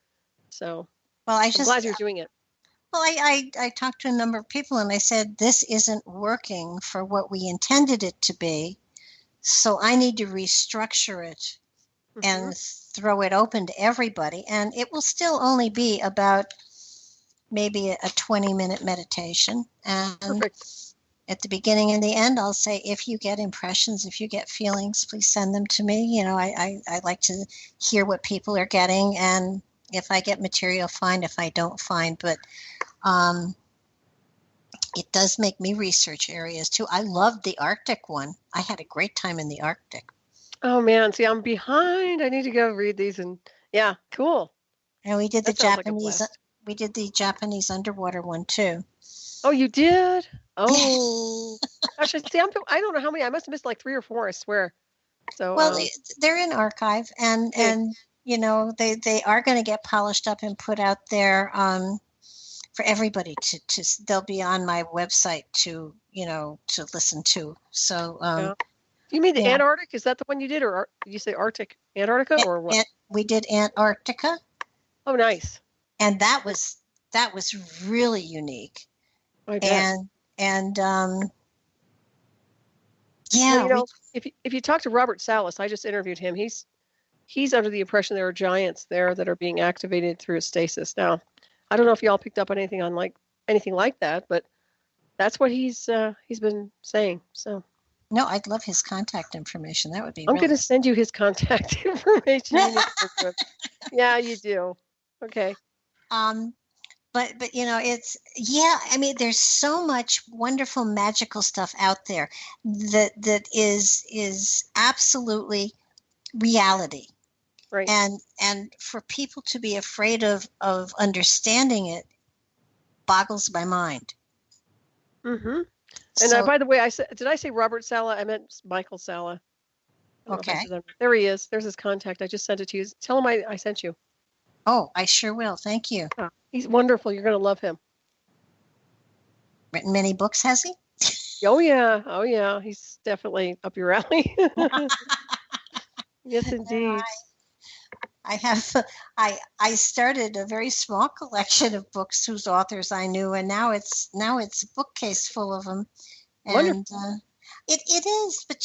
So I'm glad you're doing it.
Well, I talked to a number of people and I said, this isn't working for what we intended it to be. So I need to restructure it and throw it open to everybody. And it will still only be about maybe a 20-minute meditation. And at the beginning and the end, I'll say, if you get impressions, if you get feelings, please send them to me. I like to hear what people are getting. And if I get material, fine. If I don't, fine. But it does make me research areas too. I loved the Arctic one. I had a great time in the Arctic.
Oh man, see, I'm behind. I need to go read these. And yeah, cool.
And we did the Japanese. We did the Japanese underwater one too.
Oh, you did? Oh, gosh! See, I don't know how many. I must have missed like 3 or 4. I swear. So
they're in archive, and they are going to get polished up and put out there for everybody to. They'll be on my website to listen to. So.
You mean the Antarctic? Is that the one you did, or did you say Arctic? Antarctica, or what?
We did Antarctica.
Oh, nice.
And that was really unique. And
if you talk to Robert Salas, I just interviewed him. He's under the impression there are giants there that are being activated through a stasis. Now, I don't know if y'all picked up on anything like that, but that's what he's been saying. So.
No, I'd love his contact information. That would be.
I'm going to send you his contact information. Yeah, you do. Okay.
But it's I mean, there's so much wonderful magical stuff out there that is absolutely reality.
Right.
And for people to be afraid of understanding it boggles my mind.
Mm-hmm. And by the way, did I say Robert Sala? I meant Michael Sala.
Okay.
There he is. There's his contact. I just sent it to you. Tell him I sent you.
Oh, I sure will. Thank you.
Oh, he's wonderful. You're going to love him.
Written many books, has he?
Oh, yeah. Oh, yeah. He's definitely up your alley. Yes, indeed.
I started a very small collection of books whose authors I knew, and now it's a bookcase full of them. And it is, but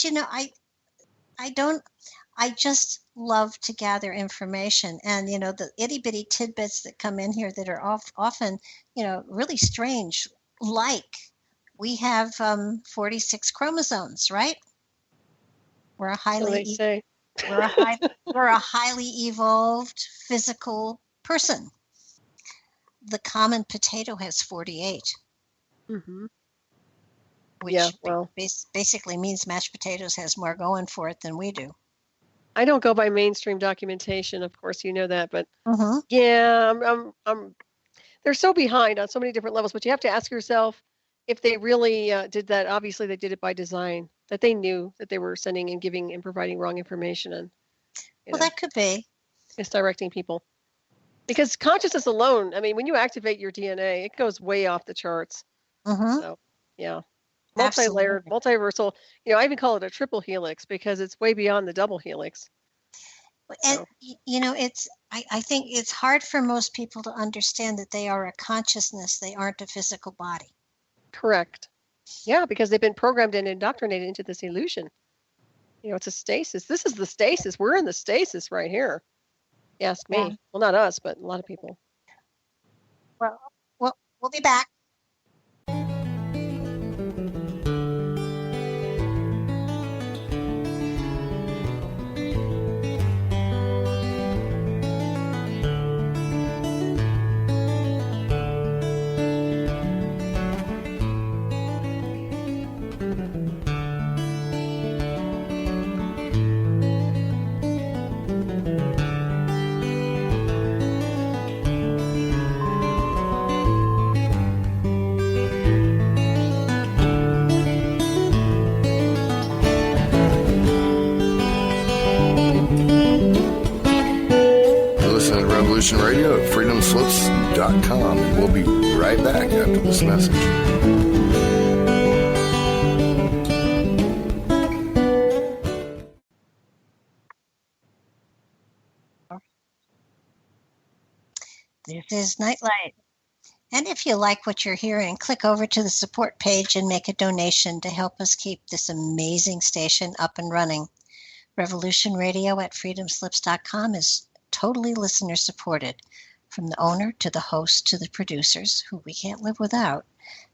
I just love to gather information, and the itty bitty tidbits that come in here that are often really strange. Like we have 46 chromosomes, right? We're a highly evolved physical person. The common potato has 48.
Mm-hmm.
Which basically means mashed potatoes has more going for it than we do.
I don't go by mainstream documentation, of course, you know that, but they're so behind on so many different levels. But you have to ask yourself if they really did that. Obviously, they did it by design. That they knew that they were sending and giving and providing wrong information, and
that could be
misdirecting people. Because consciousness alone, I mean, when you activate your DNA, it goes way off the charts.
Mm-hmm.
So, yeah. multi-layered,
Absolutely.
multiversal. I even call it a triple helix because it's way beyond the double helix.
And
So,
I think it's hard for most people to understand that they are a consciousness, they aren't a physical body.
correct. Yeah, because they've been programmed and indoctrinated into this illusion. It's a stasis. This is the stasis. We're in the stasis right here. You ask me.
Yeah.
Well, not us, but a lot of people.
Well, we'll be back.
Revolution Radio at freedomslips.com, and we'll be right back after this message.
This is Nightlight. And if you like what you're hearing, click over to the support page and make a donation to help us keep this amazing station up and running. Revolution Radio at freedomslips.com is totally listener supported, from the owner to the host to the producers, who we can't live without,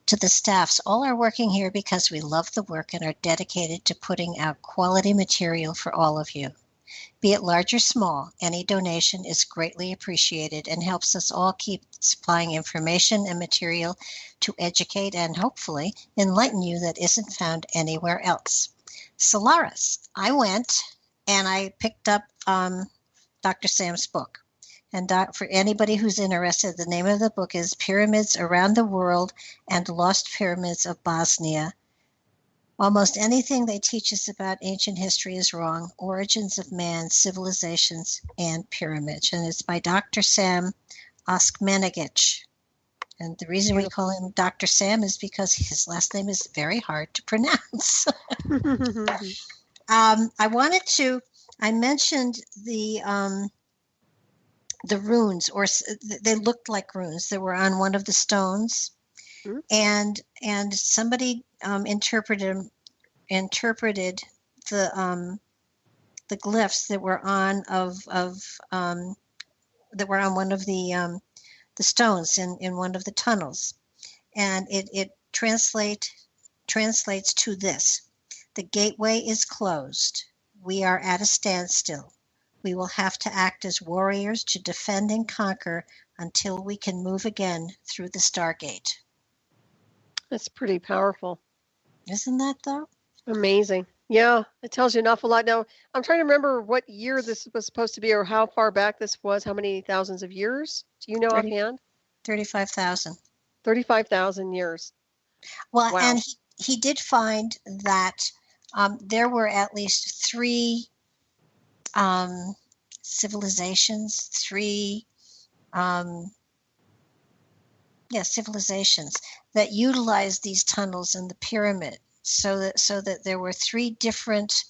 to the staffs. All are working here because we love the work and are dedicated to putting out quality material for all of you. Be it large or small, any donation is greatly appreciated and helps us all keep supplying information and material to educate and hopefully enlighten you that isn't found anywhere else. Solaris, I went and I picked up Dr. Sam's book. And for anybody who's interested, the name of the book is Pyramids Around the World and Lost Pyramids of Bosnia. Almost anything they teach us about ancient history is wrong. Origins of Man, Civilizations, and Pyramids. And it's by Dr. Sam Oskmanagic. And the reason we call him Dr. Sam is because his last name is very hard to pronounce. I mentioned the runes, or they looked like runes that were on one of the stones. Mm-hmm. And somebody interpreted the glyphs that were on that were on one of the stones in one of the tunnels, and it translates to this: the gateway is closed. We are at a standstill. We will have to act as warriors to defend and conquer until we can move again through the Stargate.
That's pretty powerful.
Isn't that, though?
Amazing. Yeah, it tells you an awful lot. Now, I'm trying to remember what year this was supposed to be, or how far back this was, how many thousands of years? Do you know offhand?
35,000.
35,000 years.
Well, wow. And he did find that there were at least three civilizations that utilized these tunnels in the pyramid, so that there were three different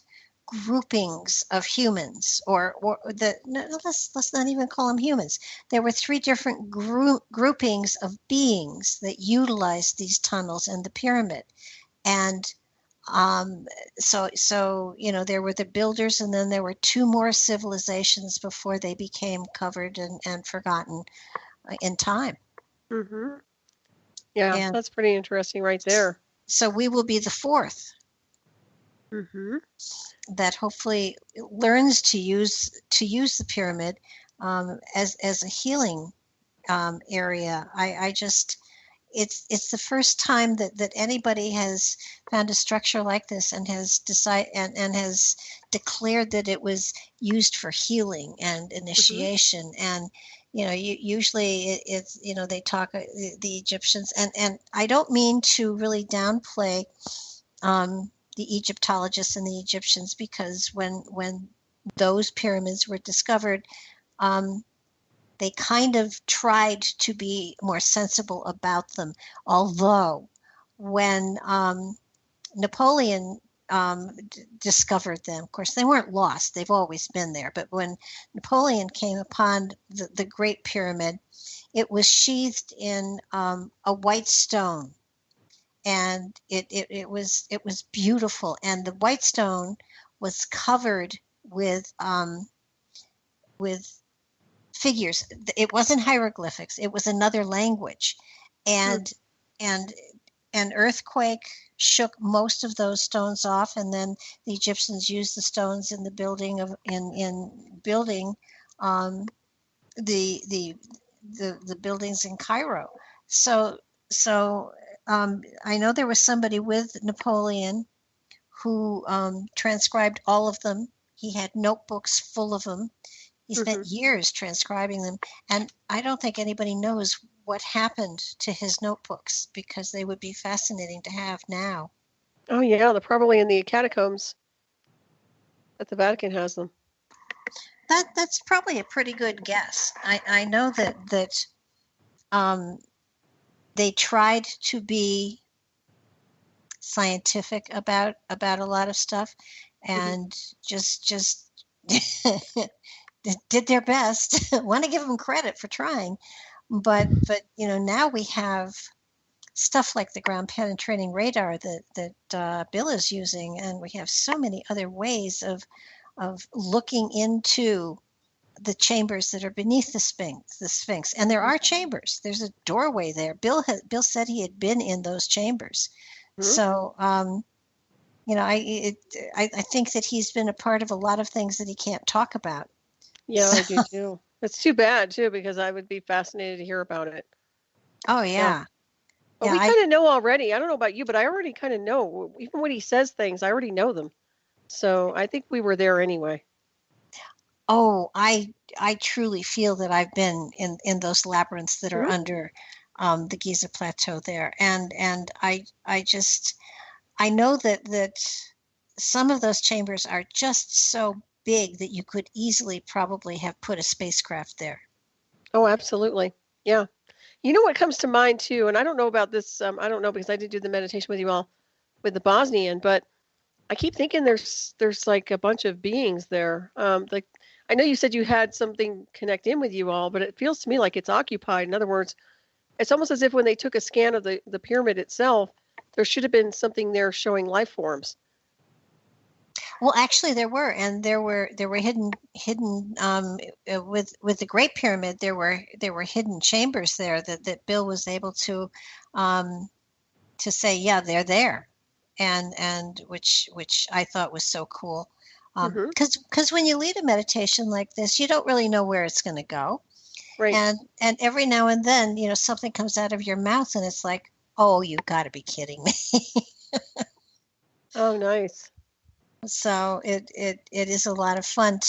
groupings of humans, let's not even call them humans. There were three different groupings of beings that utilized these tunnels in the pyramid, and so there were the builders, and then there were two more civilizations before they became covered and forgotten in time.
Mm-hmm. Yeah, and that's pretty interesting right there.
So we will be the fourth.
Mm-hmm.
That hopefully learns to use the pyramid as a healing area. It's the first time that anybody has found a structure like this and has has declared that it was used for healing and initiation. Mm-hmm. And usually it's they talk the Egyptians, and I don't mean to really downplay the Egyptologists and the Egyptians, because when those pyramids were discovered, they kind of tried to be more sensible about them. Although when Napoleon discovered them. Of course, they weren't lost. They've always been there. But when Napoleon came upon the Great Pyramid, it was sheathed in a white stone, and it was beautiful. And the white stone was covered with figures. It wasn't hieroglyphics. It was another language, and an earthquake shook most of those stones off, and then the Egyptians used the stones in the building the buildings in Cairo. So I know there was somebody with Napoleon who transcribed all of them. He had notebooks full of them. He spent years transcribing them, and I don't think anybody knows what happened to his notebooks, because they would be fascinating to have now.
Oh yeah, they're probably in the catacombs that the Vatican has them.
That's probably a pretty good guess. I know that they tried to be scientific about a lot of stuff, and just did their best. Want to give them credit for trying, but now we have stuff like the ground penetrating radar that Bill is using, and we have so many other ways of looking into the chambers that are beneath the Sphinx. And there are chambers. There's a doorway there. Bill said he had been in those chambers. So I think that he's been a part of a lot of things that he can't talk about.
Yeah, I do too. It's too bad too, because I would be fascinated to hear about it.
Oh yeah.
But we kind of know already. I don't know about you, but I already kind of know. Even when he says things, I already know them. So I think we were there anyway.
Oh, I truly feel that I've been in those labyrinths that are under the Giza plateau there, and I know that some of those chambers are just so big that you could easily probably have put a spacecraft there.
Oh, absolutely. Yeah. You know what comes to mind too, and I don't know about this. I don't know, because I did do the meditation with you all with the Bosnian, but I keep thinking there's like a bunch of beings there. Like, I know you said you had something connect in with you all, but it feels to me like it's occupied. In other words, it's almost as if when they took a scan of the pyramid itself, there should have been something there showing life forms.
Well, actually, there were hidden with the Great Pyramid. There were hidden chambers there that Bill was able to say, yeah, they're there, and which I thought was so cool, because when you lead a meditation like this, you don't really know where it's going to go,
right?
And every now and then, something comes out of your mouth, and it's like, oh, you got to be kidding me.
Oh, nice.
So it is a lot of fun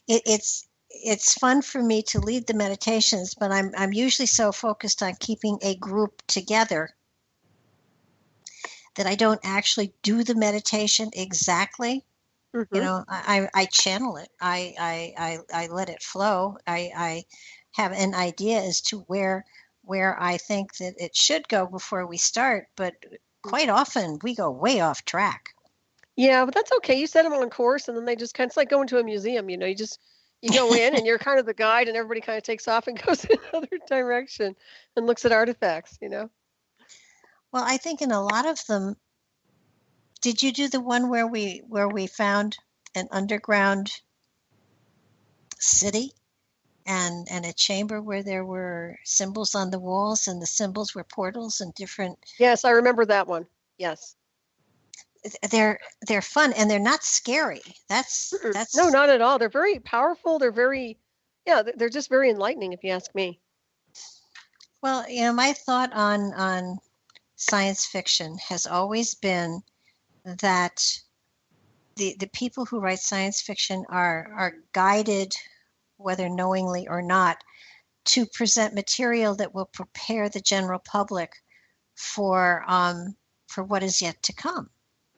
it's fun for me to lead the meditations, but I'm usually so focused on keeping a group together that I don't actually do the meditation exactly. I channel it. I let it flow. I have an idea as to where I think that it should go before we start, but quite often we go way off track.
Yeah, but that's okay. You set them on course, and then they just kind of, it's like going to a museum. You go in and you're kind of the guide, and everybody kind of takes off and goes in another direction and looks at artifacts, Well,
I think in a lot of them, did you do the one where we found an underground city and a chamber where there were symbols on the walls, and the symbols were portals and different?
Yes, I remember that one. Yes.
They're fun, and they're not scary. That's
no, not at all. They're very powerful. They're they're just very enlightening, if you ask me.
Well, my thought on science fiction has always been that the people who write science fiction are guided, whether knowingly or not, to present material that will prepare the general public for what is yet to come.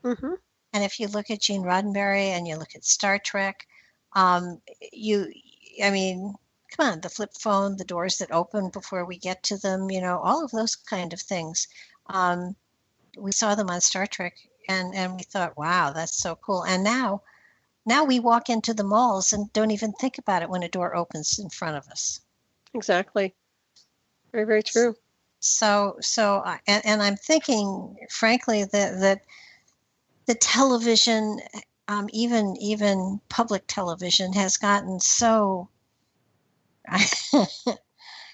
And if you look at Gene Roddenberry and you look at Star Trek, come on, the flip phone, the doors that open before we get to them, all of those kind of things. We saw them on Star Trek, and we thought, wow, that's so cool. And now we walk into the malls and don't even think about it when a door opens in front of us.
Exactly. Very, very true.
So and I'm thinking, frankly, that the television, even public television, has gotten so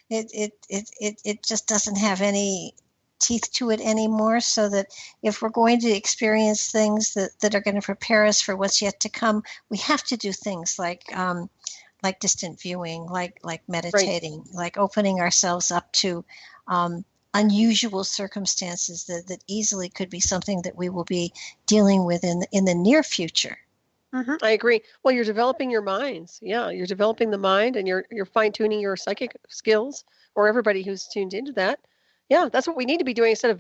it just doesn't have any teeth to it anymore. So that if we're going to experience things that are going to prepare us for what's yet to come, we have to do things like distant viewing, like meditating, right, like opening ourselves up to unusual circumstances that easily could be something that we will be dealing with in the near future.
Mm-hmm. I agree. Well, you're developing your minds. Yeah, you're developing the mind, and you're fine-tuning your psychic skills, or everybody who's tuned into that. Yeah, that's what we need to be doing instead of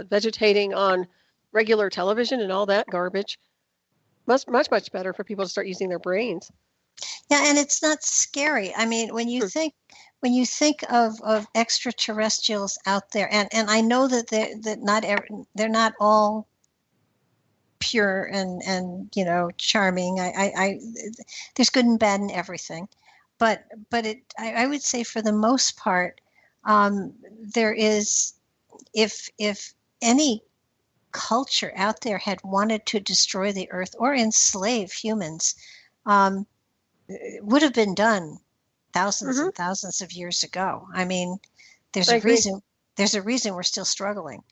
vegetating on regular television and all that garbage. Much better for people to start using their brains.
Yeah, and it's not scary. I mean, when you think of extraterrestrials out there, and I know that they're not all pure and charming. I there's good and bad in everything, but I would say for the most part, there is, if any culture out there had wanted to destroy the earth or enslave humans, it would have been done thousands and thousands of years ago. I mean, there's a reason we're still struggling.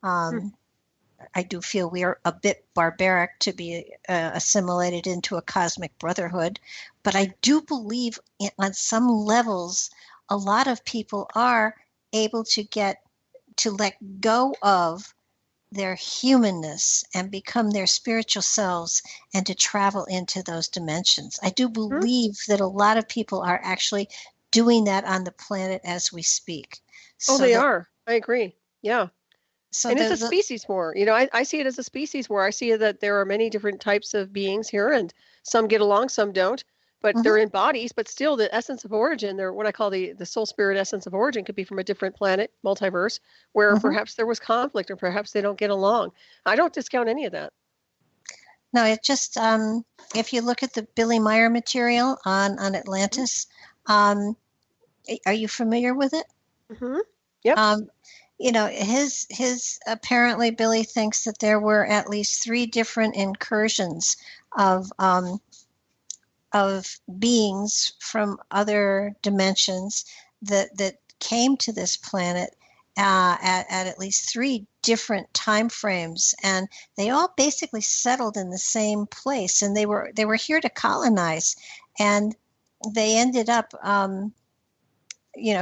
I do feel we are a bit barbaric to be assimilated into a cosmic brotherhood, but I do believe on some levels, a lot of people are able to let go of their humanness and become their spiritual selves and to travel into those dimensions. I do believe that a lot of people are actually doing that on the planet as we speak.
Oh, they are. I agree. Yeah.
So
and it's a species war. I see it as a species war. I see that there are many different types of beings here, and some get along, some don't. But they're in bodies, but still the essence of origin, they're what I call the soul spirit essence of origin, could be from a different planet, multiverse, where perhaps there was conflict or perhaps they don't get along. I don't discount any of that.
No, it just, if you look at the Billy Meyer material on Atlantis, are you familiar with it?
Mm-hmm. Yep.
His apparently Billy thinks that there were at least 3 different incursions of beings from other dimensions that came to this planet at least 3 different time frames, and they all basically settled in the same place, and they were here to colonize, and they ended up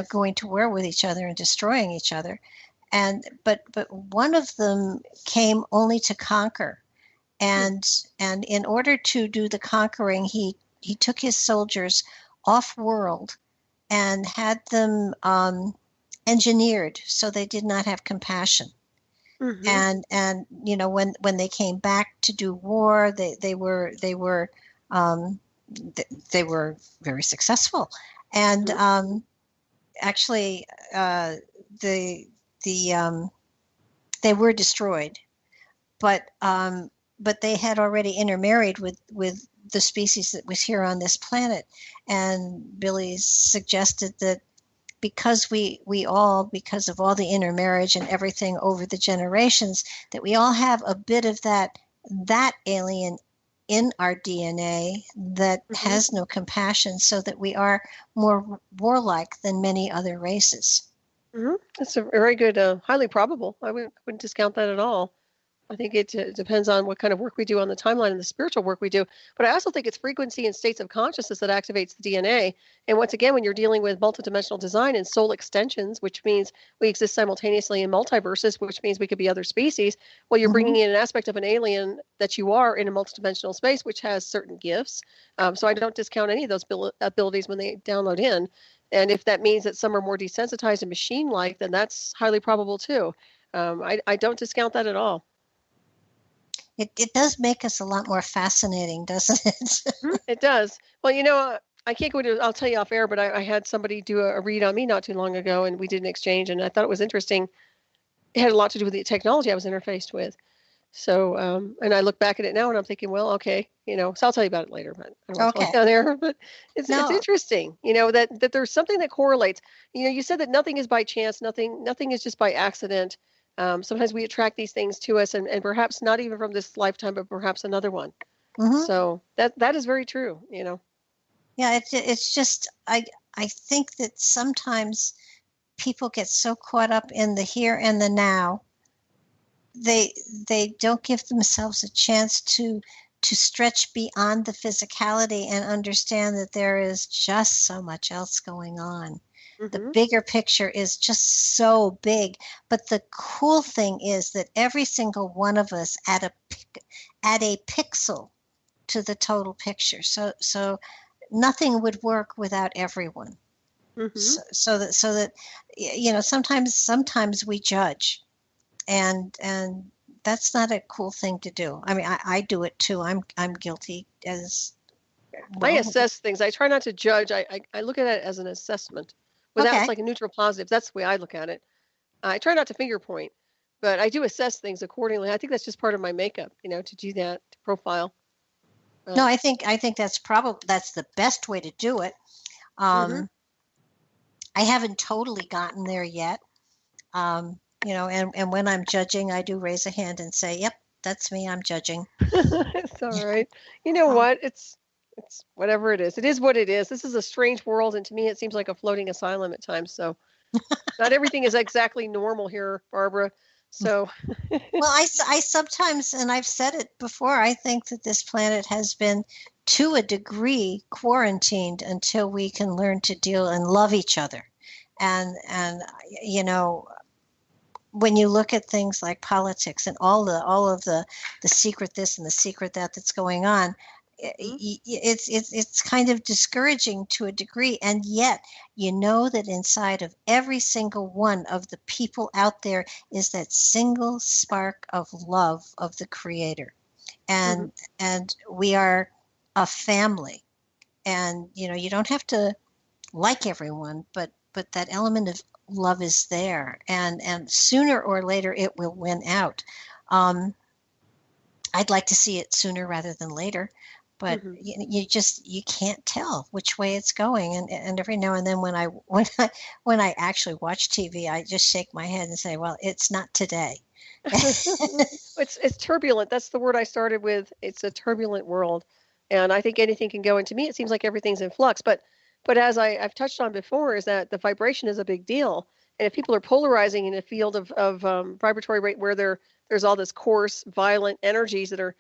going to war with each other and destroying each other. But one of them came only to conquer, and in order to do the conquering, he took his soldiers off world and had them engineered so they did not have compassion. And when they came back to do war, they were very successful, and actually they were destroyed, but they had already intermarried with the species that was here on this planet. And Billy suggested that because because of all the intermarriage and everything over the generations, that we all have a bit of that alien in our DNA that has no compassion, so that we are more warlike than many other races.
That's a very good, highly probable. I wouldn't discount that at all. I think it depends on what kind of work we do on the timeline and the spiritual work we do. But I also think it's frequency and states of consciousness that activates the DNA. And once again, when you're dealing with multidimensional design and soul extensions, which means we exist simultaneously in multiverses, which means we could be other species, well, you're bringing in an aspect of an alien that you are in a multidimensional space, which has certain gifts. So I don't discount any of those abilities when they download in. And if that means that some are more desensitized and machine-like, then that's highly probable too. I don't discount that at all.
It does make us a lot more fascinating, doesn't it?
It does. Well, I can't go into, I'll tell you off air, but I had somebody do a read on me not too long ago, and we did an exchange, and I thought it was interesting. It had a lot to do with the technology I was interfaced with. So, and I look back at it now and I'm thinking, well, okay, so I'll tell you about it later, but I don't want to
Okay.
tell you on air, but it's
No.
interesting, that there's something that correlates. You said that nothing is by chance, nothing is just by accident. Sometimes we attract these things to us and perhaps not even from this lifetime, but perhaps another one.
Mm-hmm.
So that is very true,
Yeah, it's just, I think that sometimes people get so caught up in the here and the now, they don't give themselves a chance to stretch beyond the physicality and understand that there is just so much else going on. The bigger picture is just so big. But the cool thing is that every single one of us add a pixel to the total picture. So nothing would work without everyone. So that sometimes we judge, and that's not a cool thing to do. I mean, I do it too. I'm guilty as well.
I assess things. I try not to judge. I look at it as an assessment. Without, it's like a neutral positive. That's the way I look at it. I try not to finger point, but I do assess things accordingly. I think that's just part of my makeup, to do that, to profile.
No, I think that's the best way to do it. I haven't totally gotten there yet. And when I'm judging, I do raise a hand and say, "Yep, that's me. I'm judging."
It's all right. You know what? It's whatever it is. It is what it is. This is a strange world, and to me, it seems like a floating asylum at times. So, not everything is exactly normal here, Barbara. So,
well, I sometimes, and I've said it before, I think that this planet has been, to a degree, quarantined until we can learn to deal and love each other. And when you look at things like politics and all of the secret this and the secret that's going on, it's kind of discouraging to a degree. And yet, that inside of every single one of the people out there is that single spark of love of the Creator, and we are a family. And you don't have to like everyone, but that element of love is there, and sooner or later it will win out. I'd like to see it sooner rather than later, but you can't tell which way it's going. And every now and then when I actually watch TV, I just shake my head and say, well, it's not today.
It's turbulent. That's the word I started with. It's a turbulent world, and I think anything can go. And to me, it seems like everything's in flux. But as I've touched on before, is that the vibration is a big deal. And if people are polarizing in a field of vibratory rate where there's all this coarse, violent energies that are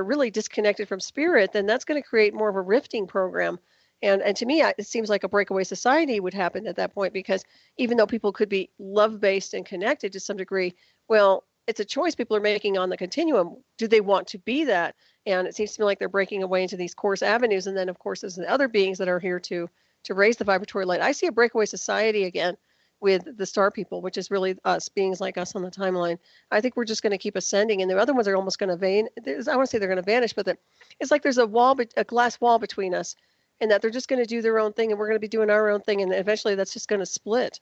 really disconnected from spirit, then that's going to create more of a rifting program. And to me, it seems like a breakaway society would happen at that point, because even though people could be love-based and connected to some degree, well, it's a choice people are making on the continuum. Do they want to be that? And it seems to me like they're breaking away into these coarse avenues. And then, of course, there's the other beings that are here to raise the vibratory light. I see a breakaway society again with the star people, which is really us, beings like us on the timeline. I think we're just going to keep ascending, and the other ones are almost going to I want to say they're going to vanish, but it's like there's a glass wall between us, and that they're just going to do their own thing, and we're going to be doing our own thing, and eventually that's just going to split.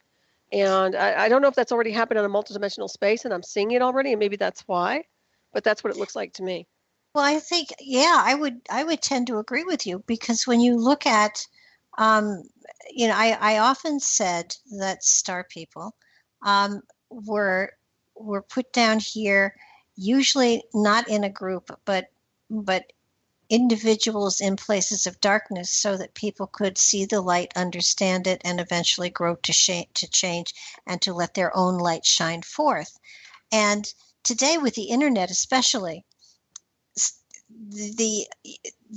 And I don't know if that's already happened in a multidimensional space, and I'm seeing it already, and maybe that's why, but that's what it looks like to me.
Well, I think, I would tend to agree with you, because when you look at I often said that star people were put down here, usually not in a group, but individuals in places of darkness, so that people could see the light, understand it, and eventually grow to change and to let their own light shine forth. And today, with the internet especially, the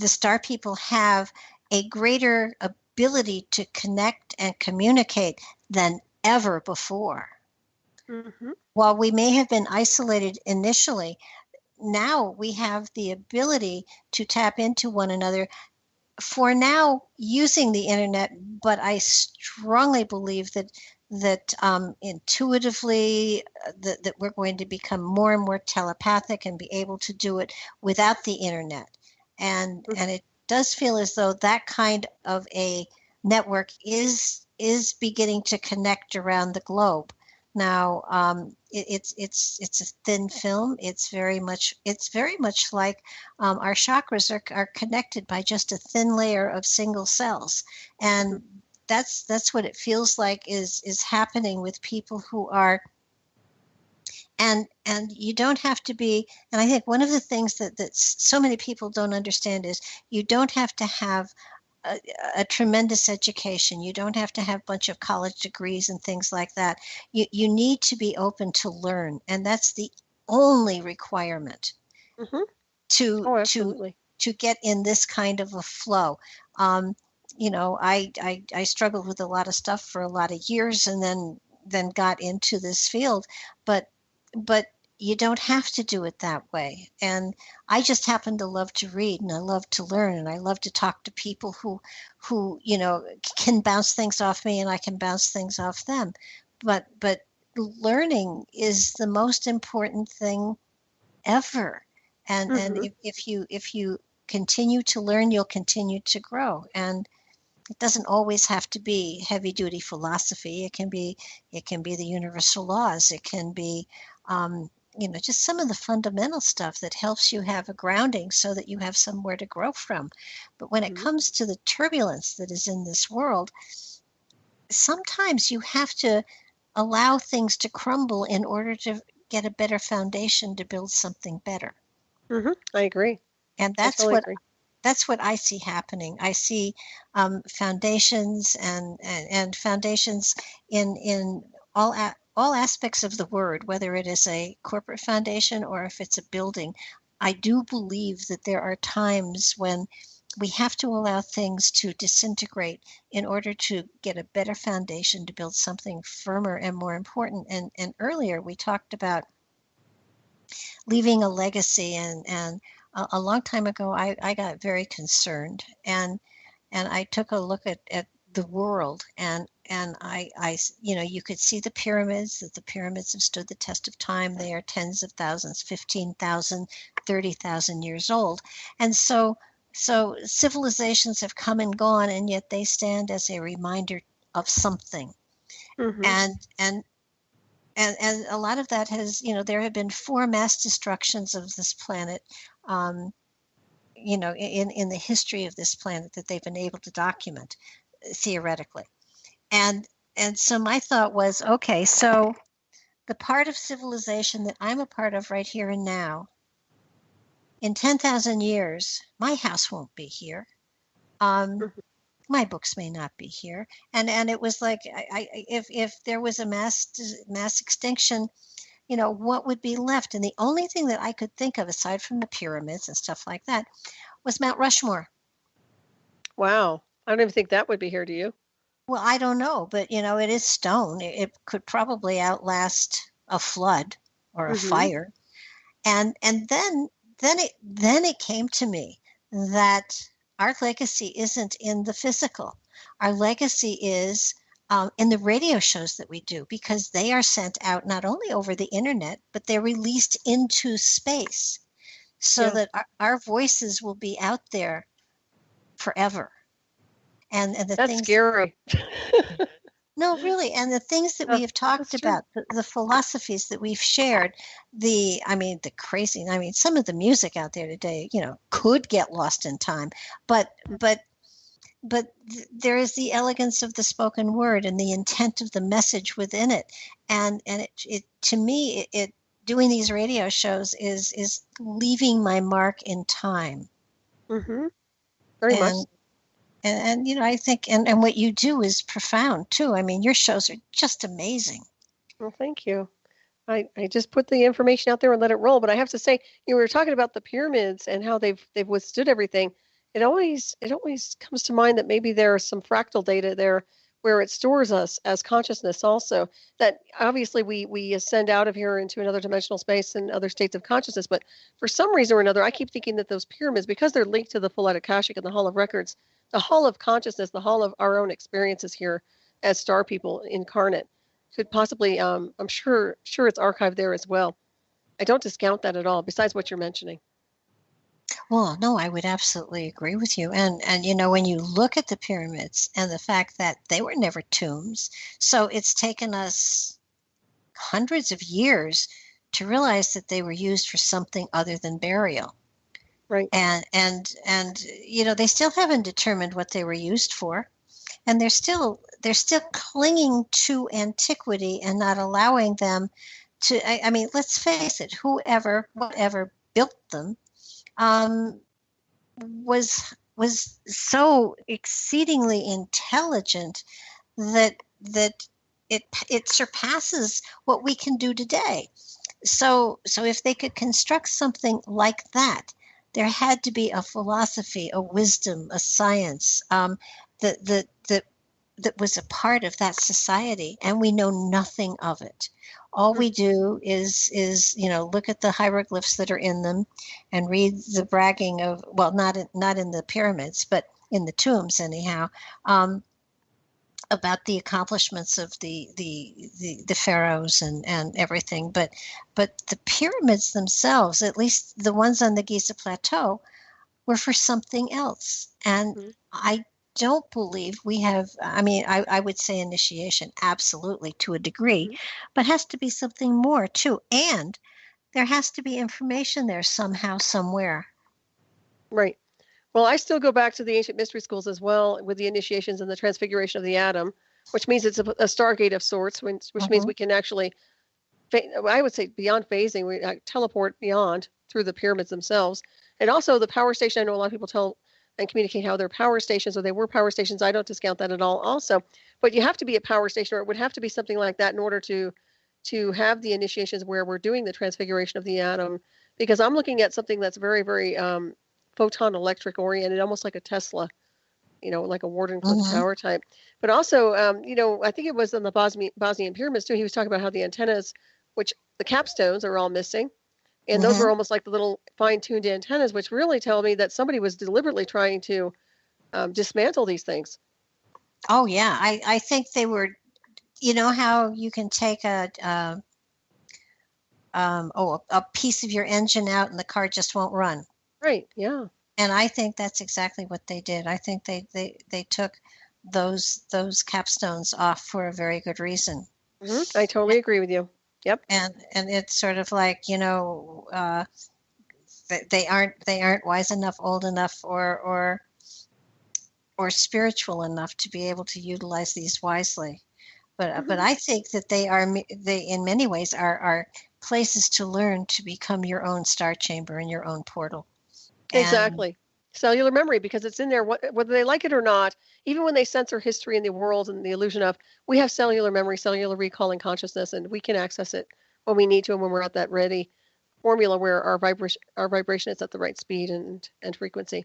star people have a greater ability to connect and communicate than ever before. While we may have been isolated initially, now we have the ability to tap into one another, for now using the internet, but I strongly believe that intuitively that we're going to become more and more telepathic and be able to do it without the internet. And it does feel as though that kind of a network is beginning to connect around the globe. Now, it's a thin film. It's very much like our chakras are connected by just a thin layer of single cells, and that's what it feels like is happening with people who are. And you don't have to be. And I think one of the things that so many people don't understand is you don't have to have a tremendous education. You don't have to have a bunch of college degrees and things like that. You need to be open to learn, and that's the only requirement to get in this kind of a flow. I struggled with a lot of stuff for a lot of years, and then got into this field, but you don't have to do it that way. And I just happen to love to read, and I love to learn, and I love to talk to people who can bounce things off me, and I can bounce things off them. But learning is the most important thing ever. And if you continue to learn, you'll continue to grow. And it doesn't always have to be heavy duty philosophy. It can be the universal laws. It can be just some of the fundamental stuff that helps you have a grounding so that you have somewhere to grow from. But when it comes to the turbulence that is in this world, sometimes you have to allow things to crumble in order to get a better foundation to build something better.
I agree.
And that's what I see happening. I see foundations and foundations in all aspects of the word, whether it is a corporate foundation or if it's a building. I do believe that there are times when we have to allow things to disintegrate in order to get a better foundation to build something firmer and more important. And earlier we talked about leaving a legacy, and a long time ago I got very concerned, and I took a look at the world, and I you could see the pyramids, that the pyramids have stood the test of time. They are tens of thousands, 15,000, 30,000 years old. And so civilizations have come and gone, and yet they stand as a reminder of something. And a lot of that has, there have been 4 mass destructions of this planet, in the history of this planet that they've been able to document theoretically. And so my thought was, okay, so the part of civilization that I'm a part of right here and now, in 10,000 years, my house won't be here. My books may not be here. And it was like, if there was a mass extinction, what would be left? And the only thing that I could think of, aside from the pyramids and stuff like that, was Mount Rushmore.
Wow. I don't even think that would be here, do you?
Well, I don't know, but it is stone. It could probably outlast a flood or a fire. And then it came to me that our legacy isn't in the physical. Our legacy is in the radio shows that we do, because they are sent out not only over the internet, but they're released into space, so that our voices will be out there forever. And
that's scary.
No, really. And the things that we have talked about, the philosophies that we've shared, the crazy, some of the music out there today, could get lost in time, but there is the elegance of the spoken word and the intent of the message within it. And it to me, doing these radio shows is leaving my mark in time.
Very much.
And I think, and what you do is profound too. Your shows are just amazing.
Well, thank you. I just put the information out there and let it roll. But I have to say, we were talking about the pyramids and how they've withstood everything. It always comes to mind that maybe there is some fractal data there where it stores us as consciousness also. That obviously we ascend out of here into another dimensional space and other states of consciousness. But for some reason or another, I keep thinking that those pyramids, because they're linked to the Full Akashic and the Hall of Records, the hall of consciousness, the hall of our own experiences here as star people incarnate, could possibly, I'm sure it's archived there as well. I don't discount that at all, besides what you're mentioning.
Well, no, I would absolutely agree with you. And when you look at the pyramids and the fact that they were never tombs, so it's taken us hundreds of years to realize that they were used for something other than burial.
Right.
And they still haven't determined what they were used for, and they're still clinging to antiquity and not allowing them to. I mean, let's face it, whatever built them was so exceedingly intelligent that it surpasses what we can do today. So if they could construct something like that, there had to be a philosophy, a wisdom, a science that was a part of that society, and we know nothing of it. All we do is look at the hieroglyphs that are in them, and read the bragging of, well, not in the pyramids, but in the tombs anyhow, about the accomplishments of the pharaohs and everything. But the pyramids themselves, at least the ones on the Giza plateau, were for something else. And I don't believe we have, I would say initiation, absolutely, to a degree, but has to be something more too. And there has to be information there somehow, somewhere.
Right. Well, I still go back to the ancient mystery schools as well, with the initiations and the transfiguration of the atom, which means it's a stargate of sorts, which means we can actually, I would say beyond phasing, we teleport beyond through the pyramids themselves. And also the power station, I know a lot of people tell and communicate how they're power stations, or they were power stations. I don't discount that at all also. But you have to be a power station, or it would have to be something like that in order to have the initiations where we're doing the transfiguration of the atom. Because I'm looking at something that's very, very photon electric oriented, almost like a Tesla, like a Wardenclyffe tower type. But also, I think it was in the Bosnian pyramids too. He was talking about how the antennas, which the capstones are all missing. And those were almost like the little fine-tuned antennas, which really tell me that somebody was deliberately trying to dismantle these things.
Oh, yeah. I think they were, how you can take a piece of your engine out and the car just won't run.
Right, yeah.
And I think that's exactly what they did. I think they took those capstones off for a very good reason.
I totally agree with you. Yep.
And it's sort of like, they aren't wise enough, old enough, or spiritual enough to be able to utilize these wisely. But I think that they in many ways are places to learn to become your own star chamber and your own portal.
Exactly. Cellular memory, because it's in there, whether they like it or not. Even when they censor history in the world and the illusion of, we have cellular memory, cellular recall and consciousness, and we can access it when we need to and when we're at that ready formula where our vibration is at the right speed and frequency.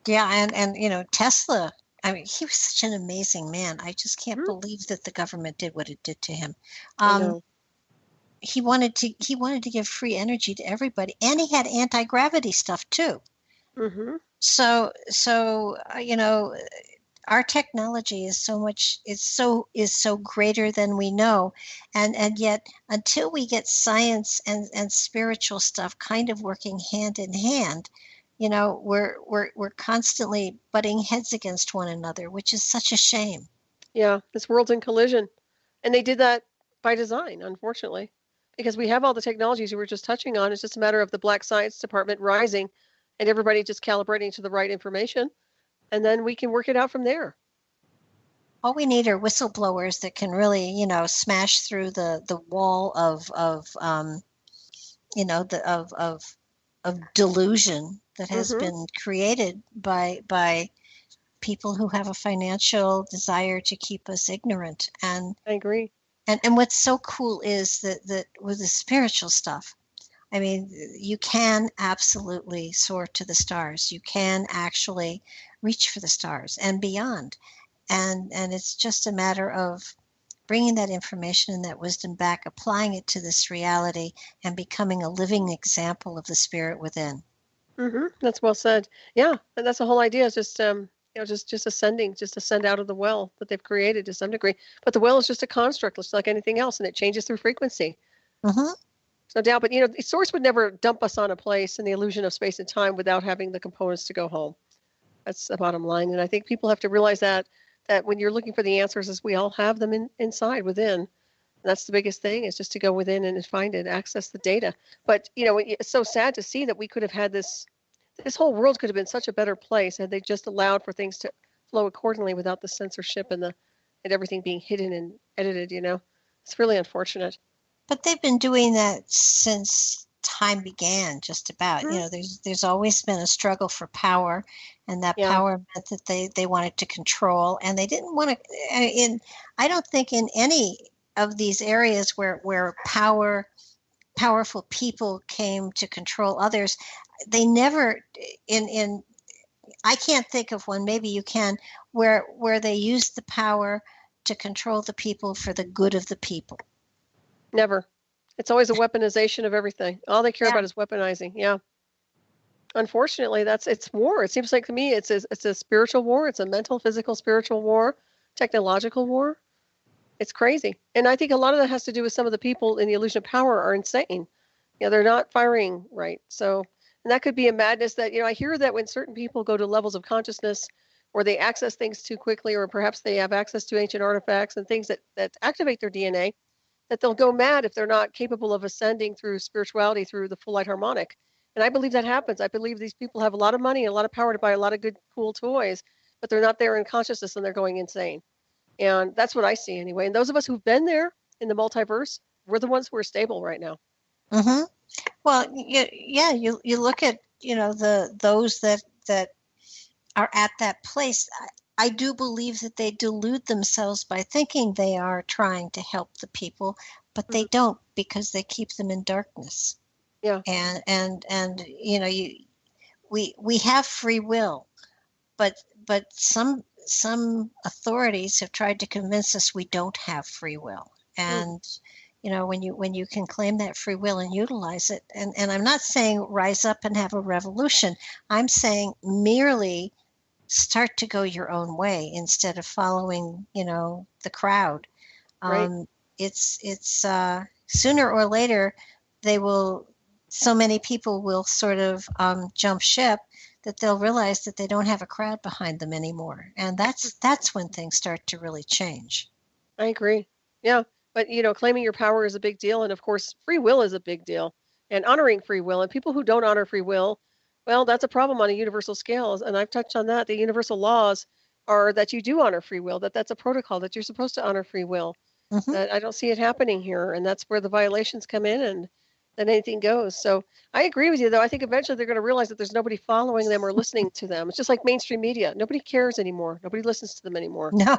Yeah, and Tesla, I mean, he was such an amazing man. I just can't believe that the government did what it did to him. He wanted to give free energy to everybody, and he had anti-gravity stuff too. So our technology is so greater than we know, and yet until we get science and spiritual stuff kind of working hand in hand, we're constantly butting heads against one another, which is such a shame.
Yeah, this world's in collision, and they did that by design, unfortunately, because we have all the technologies you were just touching on. It's just a matter of the Black Science Department rising and everybody just calibrating to the right information, and then we can work it out from there.
All we need are whistleblowers that can really, smash through the wall of delusion that has been created by people who have a financial desire to keep us ignorant. And
I agree.
And what's so cool is that with the spiritual stuff, I mean, you can absolutely soar to the stars. You can actually reach for the stars and beyond. And it's just a matter of bringing that information and that wisdom back, applying it to this reality, and becoming a living example of the spirit within.
That's well said. Yeah, and that's the whole idea. Is just just ascending, just ascend out of the well that they've created to some degree. But the well is just a construct, just like anything else, and it changes through frequency. No doubt. But the source would never dump us on a place in the illusion of space and time without having the components to go home. That's the bottom line. And I think people have to realize that when you're looking for the answers, as we all have them inside within, That's the biggest thing, is just to go within and find it, access the data. But, it's so sad to see that we could have had this whole world could have been such a better place had they just allowed for things to flow accordingly without the censorship and everything being hidden and edited, It's really unfortunate.
But they've been doing that since time began, just about. There's always been a struggle for power, and that power meant that they wanted to control, and they didn't want to. I don't think in any of these areas where powerful people came to control others, they never in. I can't think of one. Maybe you can, where they used the power to control the people for the good of the people.
Never. It's always a weaponization of everything. All they care about is weaponizing. Yeah. Unfortunately, it's war. It seems like to me it's a spiritual war. It's a mental, physical, spiritual war, technological war. It's crazy. And I think a lot of that has to do with some of the people in the illusion of power are insane. They're not firing right. So, and that could be a madness that, I hear that when certain people go to levels of consciousness or they access things too quickly, or perhaps they have access to ancient artifacts and things that activate their DNA, that they'll go mad if they're not capable of ascending through spirituality, through the full light harmonic. And I believe that happens. I believe these people have a lot of money and a lot of power to buy a lot of good, cool toys, but they're not there in consciousness and they're going insane. And that's what I see anyway. And those of us who've been there in the multiverse, we're the ones who are stable right now.
Mm-hmm. Well, you look at, those that are at that place. I do believe that they delude themselves by thinking they are trying to help the people, but they don't, because they keep them in darkness.
Yeah.
And we have free will, but some authorities have tried to convince us we don't have free will. And when you can claim that free will and utilize it, and I'm not saying rise up and have a revolution. I'm saying merely start to go your own way instead of following, the crowd.
Right.
It's sooner or later so many people will sort of jump ship that they'll realize that they don't have a crowd behind them anymore. And that's when things start to really change.
I agree. Yeah. But, claiming your power is a big deal. And of course, free will is a big deal, and honoring free will. And people who don't honor free will, well, that's a problem on a universal scale. And I've touched on that. The universal laws are that you do honor free will, that's a protocol, that you're supposed to honor free will. Mm-hmm. That I don't see it happening here. And that's where the violations come in, and then anything goes. So I agree with you, though. I think eventually they're going to realize that there's nobody following them or listening to them. It's just like mainstream media. Nobody cares anymore. Nobody listens to them anymore.
No.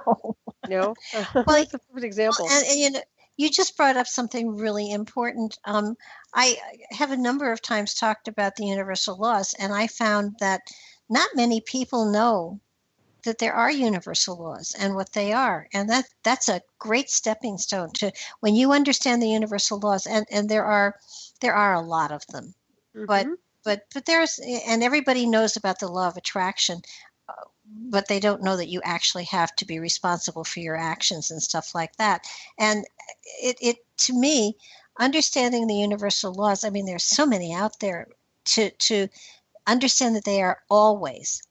Well, that's a perfect example.
And you just brought up something really important. I have a number of times talked about the universal laws, and I found that not many people know that there are universal laws and what they are. And that's a great stepping stone to when you understand the universal laws, and there are a lot of them. Mm-hmm. But there's, and everybody knows about the law of attraction, but they don't know that you actually have to be responsible for your actions and stuff like that. And it to me, understanding the universal laws, I mean, there's so many out there, to understand that they are always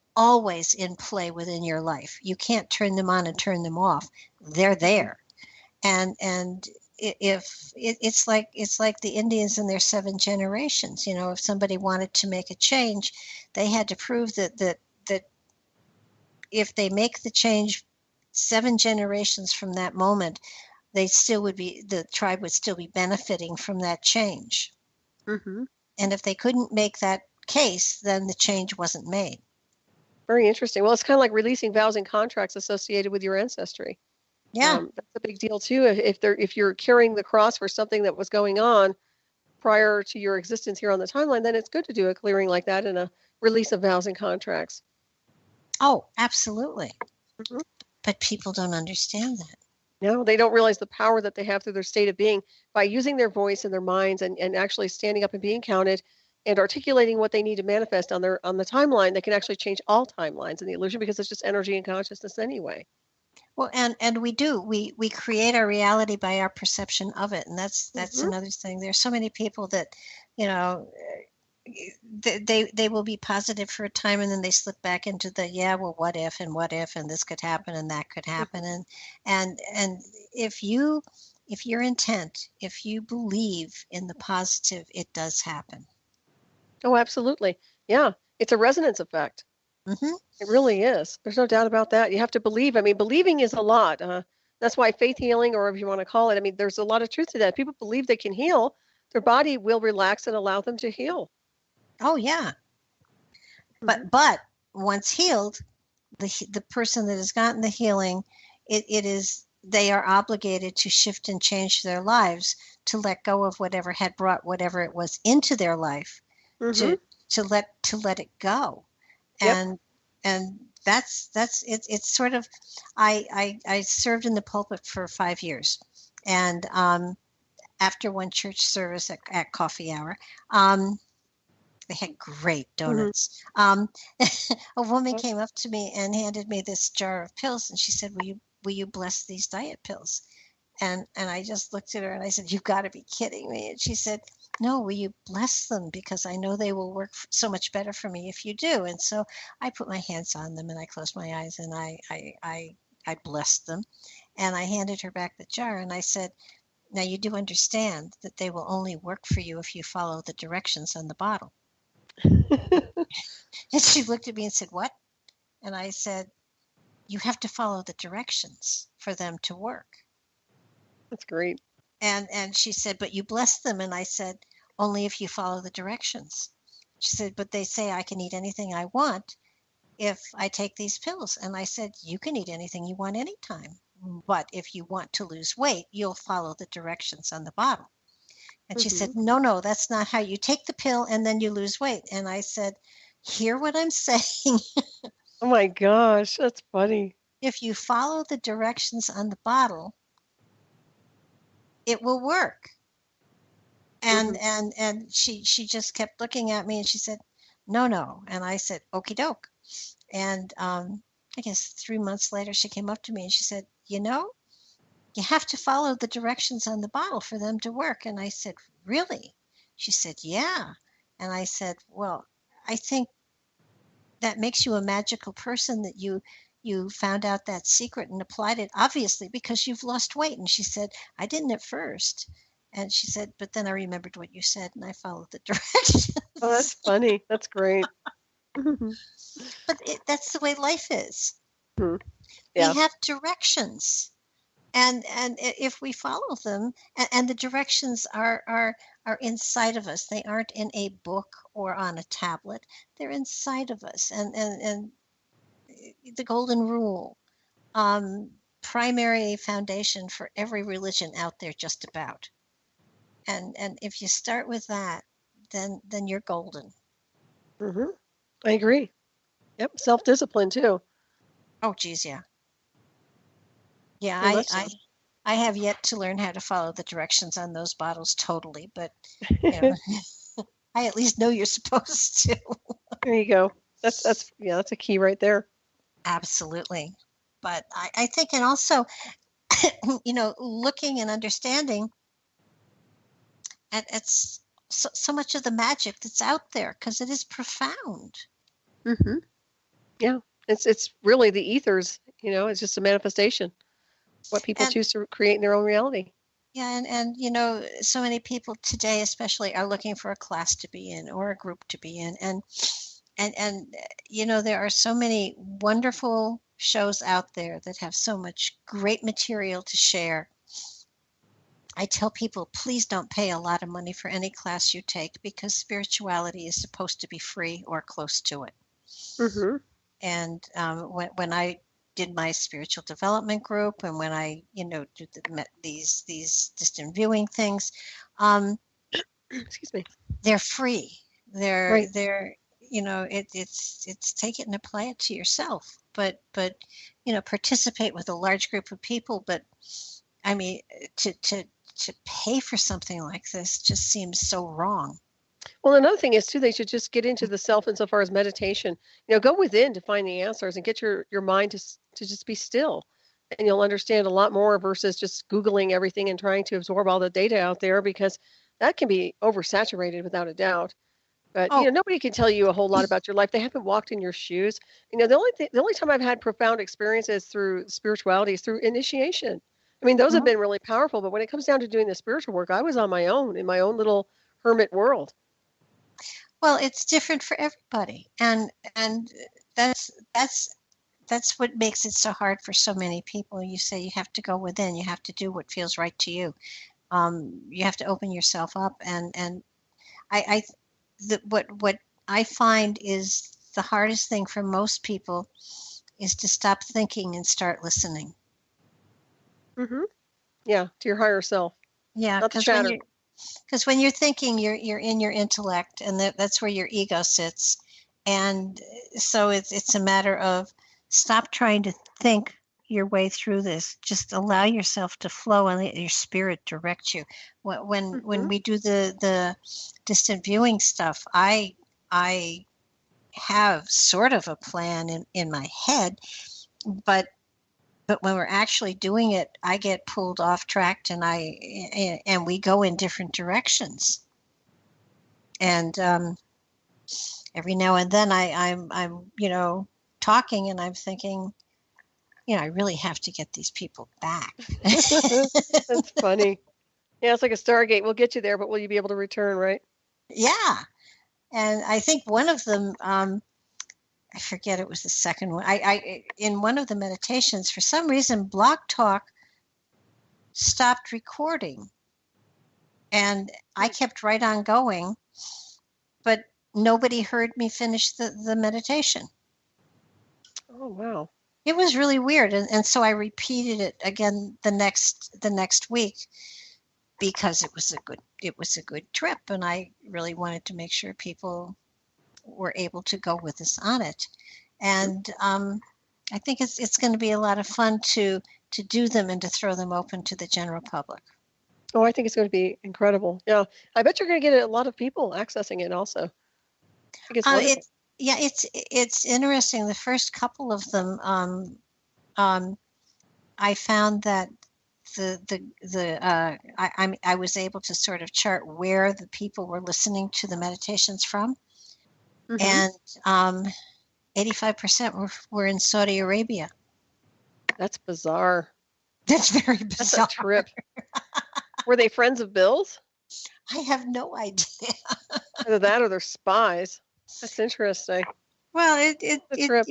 in play within your life. You can't turn them on and turn them off. They're there. And if it's like the Indians and their 7 generations, if somebody wanted to make a change, they had to prove that if they make the change 7 generations from that moment, the tribe would still be benefiting from that change. Mm-hmm. And if they couldn't make that case, then the change wasn't made.
Very interesting. Well, it's kind of like releasing vows and contracts associated with your ancestry.
Yeah,
that's a big deal too. If you're carrying the cross for something that was going on prior to your existence here on the timeline, then it's good to do a clearing like that and a release of vows and contracts.
Oh, absolutely. Mm-hmm. But people don't understand that.
No, they don't realize the power that they have through their state of being by using their voice and their minds and actually standing up and being counted and articulating what they need to manifest on the timeline. They can actually change all timelines in the illusion, because it's just energy and consciousness anyway.
Well, and we create our reality by our perception of it, and that's mm-hmm. another thing. There's so many people that, they will be positive for a time, and then they slip back into the what if, and this could happen and that could happen, mm-hmm. and if you if you're intent, if you believe in the positive, it does happen.
Oh, absolutely. Yeah. It's a resonance effect.
Mm-hmm.
It really is. There's no doubt about that. You have to believe. I mean, believing is a lot. That's why faith healing, or whatever you want to call it, I mean, there's a lot of truth to that. People believe they can heal, their body will relax and allow them to heal.
Oh, yeah. But once healed, the person that has gotten the healing, they are obligated to shift and change their lives, to let go of whatever had brought whatever it was into their life, to let it go.
Yep.
And that's it's sort of, I served in the pulpit for 5 years, and after one church service at coffee hour, they had great donuts. A woman came up to me and handed me this jar of pills, and she said, will you bless these diet pills? And I just looked at her and I said, you've got to be kidding me. And she said, no, will you bless them? Because I know they will work so much better for me if you do. And so I put my hands on them and I closed my eyes and I blessed them. And I handed her back the jar and I said, now you do understand that they will only work for you if you follow the directions on the bottle. And she looked at me and said, what? And I said, you have to follow the directions for them to work.
That's great.
And she said, but you bless them. And I said, only if you follow the directions. She said, but they say I can eat anything I want if I take these pills. And I said, you can eat anything you want anytime. But if you want to lose weight, you'll follow the directions on the bottle. And she said, no, that's not how you take the pill and then you lose weight. And I said, hear what I'm saying.
Oh my gosh, that's funny.
If you follow the directions on the bottle, it will work. And she just kept looking at me and she said, no. And I said, okie doke. And I guess 3 months later, she came up to me and she said, you have to follow the directions on the bottle for them to work. And I said, really? She said, yeah. And I said, well, I think that makes you a magical person, that you found out that secret and applied it, obviously, because you've lost weight. And she said, I didn't at first. And she said, but then I remembered what you said and I followed the directions.
Oh, that's funny. That's great.
But that's the way life is.
Yeah.
We have directions. And if we follow them, and the directions are inside of us, they aren't in a book or on a tablet. They're inside of us. And the golden rule, primary foundation for every religion out there, just about. And if you start with that, then you're golden.
I agree. Yep, self-discipline too.
Oh, geez, yeah. Yeah, I have yet to learn how to follow the directions on those bottles totally, but I at least know you're supposed to.
There you go. That's a key right there.
Absolutely. But I think, and also, looking and understanding, and it's so much of the magic that's out there, because it is profound.
Yeah, it's really the ethers. It's just a manifestation. What people choose to create in their own reality.
Yeah, and so many people today especially are looking for a class to be in or a group to be in, and there are so many wonderful shows out there that have so much great material to share. I tell people, please don't pay a lot of money for any class you take, because spirituality is supposed to be free or close to it. And when I did my spiritual development group, and when I, did these distant viewing things,
excuse me,
they're free. They're
right.
It's take it and apply it to yourself. But participate with a large group of people. But I mean, to pay for something like this just seems so wrong.
Well, another thing is too, they should just get into the self insofar as meditation. Go within to find the answers and get your mind to just be still, and you'll understand a lot more versus just Googling everything and trying to absorb all the data out there, because that can be oversaturated without a doubt. But nobody can tell you a whole lot about your life. They haven't walked in your shoes. The only time I've had profound experiences through spirituality is through initiation. I I mean, those have
Mhm.
been really powerful, but when it comes down to doing the spiritual work, I was on my own in my own little hermit world.
Well, it's different for everybody, and that's that's that's what makes it so hard for so many people. You say you have to go within, you have to do what feels right to you. You have to open yourself up, and I what I find is the hardest thing for most people is to stop thinking and start listening.
Mm-hmm. Yeah, to your higher self,
Yeah,
not the chatter.
because when you're thinking, you're in your intellect, and that's where your ego sits. And so it's a matter of stop trying to think your way through this. Just allow yourself to flow and let your spirit direct you. When
Mm-hmm.
we do the distant viewing stuff, I have sort of a plan in my head, but when we're actually doing it, I get pulled off track, and we go in different directions. And every now and then I'm talking, and I'm thinking, I really have to get these people back.
That's funny. Yeah, it's like a Stargate. We'll get you there, but will you be able to return, right?
Yeah. And I think one of them, I forget, it was the second one. I in one of the meditations, for some reason, Blog Talk stopped recording, and I kept right on going, but nobody heard me finish the meditation.
Oh, wow.
It was really weird, and so I repeated it again the next week, because it was a good trip, and I really wanted to make sure people were able to go with us on it. And I think it's going to be a lot of fun to do them and to throw them open to the general public.
Oh, I think it's going to be incredible. Yeah, I bet you're going to get a lot of people accessing it also. I think it's wonderful.
It's interesting. The first couple of them, I found that I was able to sort of chart where the people were listening to the meditations from,
Mm-hmm.
and 85% were in Saudi Arabia.
That's bizarre.
That's very bizarre.
That's a trip. Were they friends of Bill's?
I have no idea.
Either that or they're spies. That's interesting.
Well,
A trip.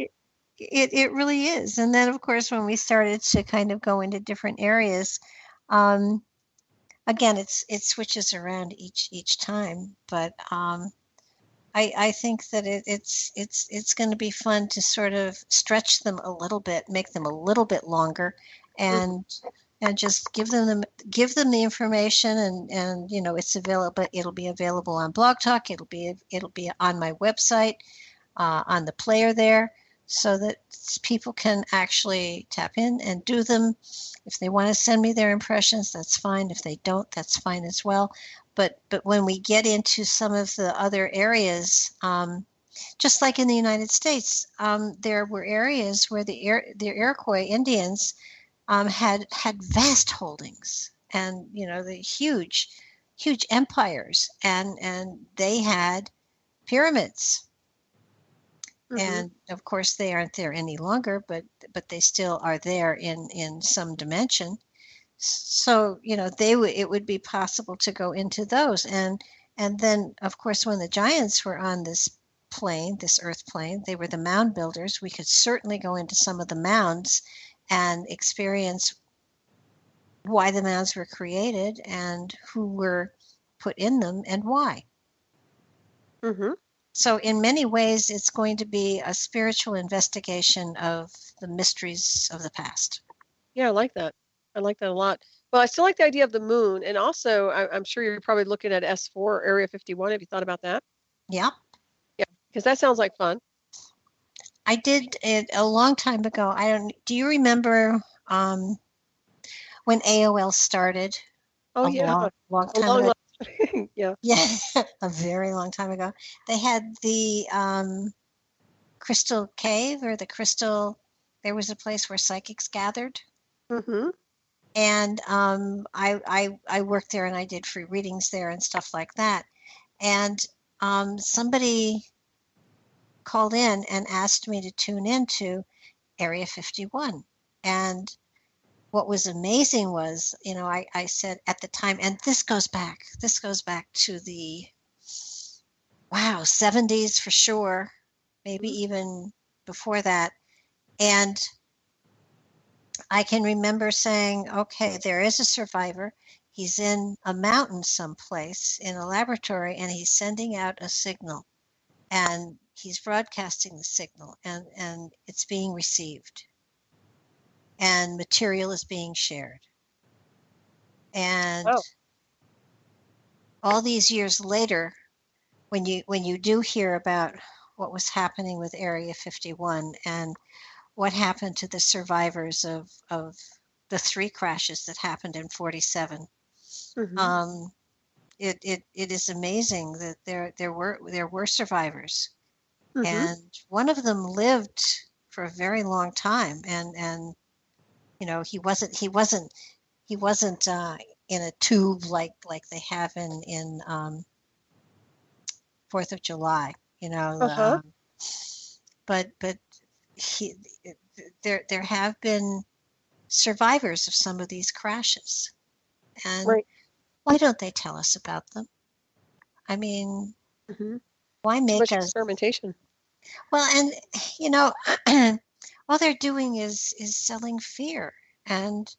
it really is. And then, of course, when we started to kind of go into different areas, again, it switches around each time. But I think that it's going to be fun to sort of stretch them a little bit, make them a little bit longer, and just give them the information, and it's available. It'll be available on Blog Talk. It'll be on my website, on the player there, so that people can actually tap in and do them. If they want to send me their impressions, that's fine. If they don't, that's fine as well. But when we get into some of the other areas, just like in the United States, there were areas where the Iroquois Indians had vast holdings, and the huge empires, and they had pyramids.
Mm-hmm.
And of course they aren't there any longer, but they still are there in some dimension. So it would be possible to go into those, and then of course when the giants were on this earth plane, they were the mound builders. We could certainly go into some of the mounds and experience why the mounds were created and who were put in them and why.
Mm-hmm.
So in many ways, it's going to be a spiritual investigation of the mysteries of the past.
Yeah, I like that. I like that a lot. Well, I still like the idea of the moon, and also I'm sure you're probably looking at S4 Area 51. Have you thought about that?
Yeah.
Yeah, because that sounds like fun.
I did it a long time ago. Do you remember when AOL started?
Oh,
a
yeah.
long time ago.
Yeah.
Yeah, a very long time ago. They had the Crystal Cave, or the Crystal. There was a place where psychics gathered.
Mm-hmm.
And I worked there, and I did free readings there and stuff like that. And somebody called in and asked me to tune into Area 51. And what was amazing was, I said at the time, and this goes back to the, wow, 70s for sure, maybe even before that. And I can remember saying, okay, there is a survivor. He's in a mountain someplace in a laboratory, and he's sending out a signal, and he's broadcasting the signal, and it's being received, and material is being shared. And all these years later, when you do hear about what was happening with Area 51 and what happened to the survivors of the 3 crashes that happened in 47, it is amazing that there were survivors, and one of them lived for a very long time, and he wasn't in a tube like they have in 4th of July, but there have been survivors of some of these crashes, and why don't they tell us about them? I mean, why make us
experimentation?
Well, and all they're doing is selling fear, and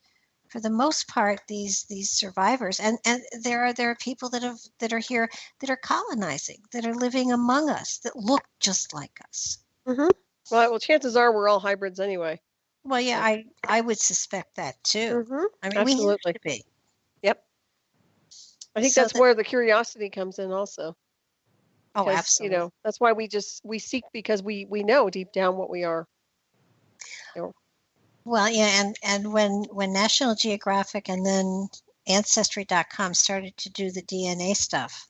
for the most part, these survivors, and there are people that are here, that are colonizing, that are living among us, that look just like us.
Well, chances are we're all hybrids anyway.
Well, yeah, I would suspect that too. I mean,
absolutely.
We have to be.
Yep. I think that's where the curiosity comes in also.
Oh, absolutely.
That's why we seek, because we know deep down what we are.
Well, yeah, and when National Geographic and then Ancestry.com started to do the DNA stuff,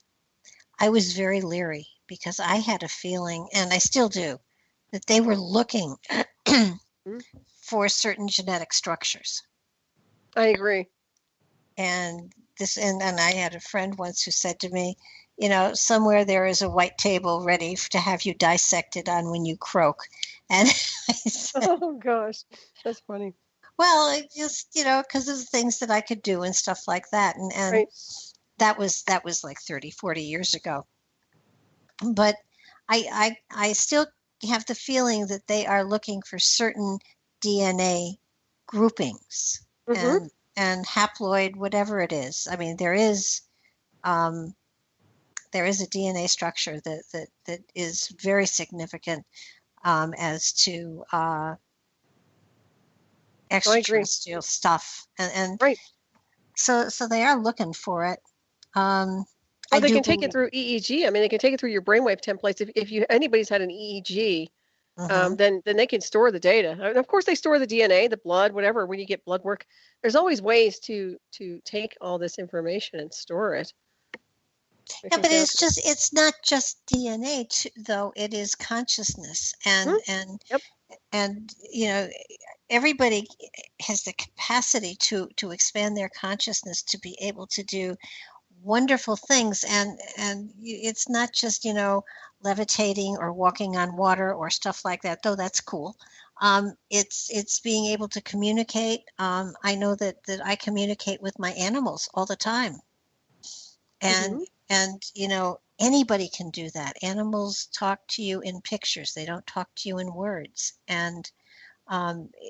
I was very leery, because I had a feeling, and I still do, that they were looking for certain genetic structures.
I agree.
And I had a friend once who said to me, somewhere there is a white table ready to have you dissected on when you croak. And I said,
oh gosh, that's funny.
Well, it just, because of the things that I could do and stuff like that. And that was like 30, 40 years ago. But I still have the feeling that they are looking for certain DNA groupings and haploid, whatever it is. I mean, there is a DNA structure that is very significant as to extraterrestrial stuff, and so they are looking for it.
They can take it through EEG. I mean, they can take it through your brainwave templates. If anybody's had an EEG, then they can store the data. And of course, they store the DNA, the blood, whatever. When you get blood work, there's always ways to take all this information and store it.
Yeah, but it's not just DNA though. It is consciousness, and everybody has the capacity to expand their consciousness to be able to do wonderful things, and it's not just levitating or walking on water or stuff like that, though that's cool. It's being able to communicate. I know that I communicate with my animals all the time, and anybody can do that. Animals talk to you in pictures. They don't talk to you in words, and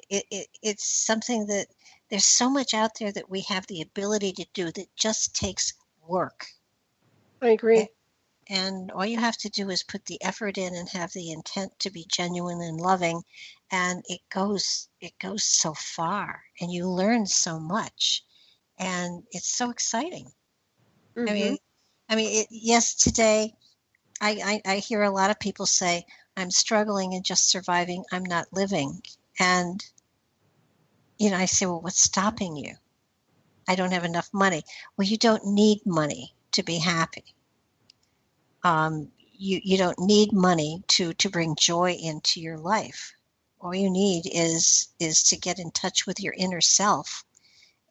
it's something that there's so much out there that we have the ability to do that just takes work.
I agree.
And all you have to do is put the effort in and have the intent to be genuine and loving, and it goes so far, and you learn so much, and it's so exciting. I mean, yes, today I hear a lot of people say, I'm struggling and just surviving, I'm not living. And, I say, well, what's stopping you? I don't have enough money. Well, you don't need money to be happy. You don't need money to bring joy into your life. All you need is to get in touch with your inner self.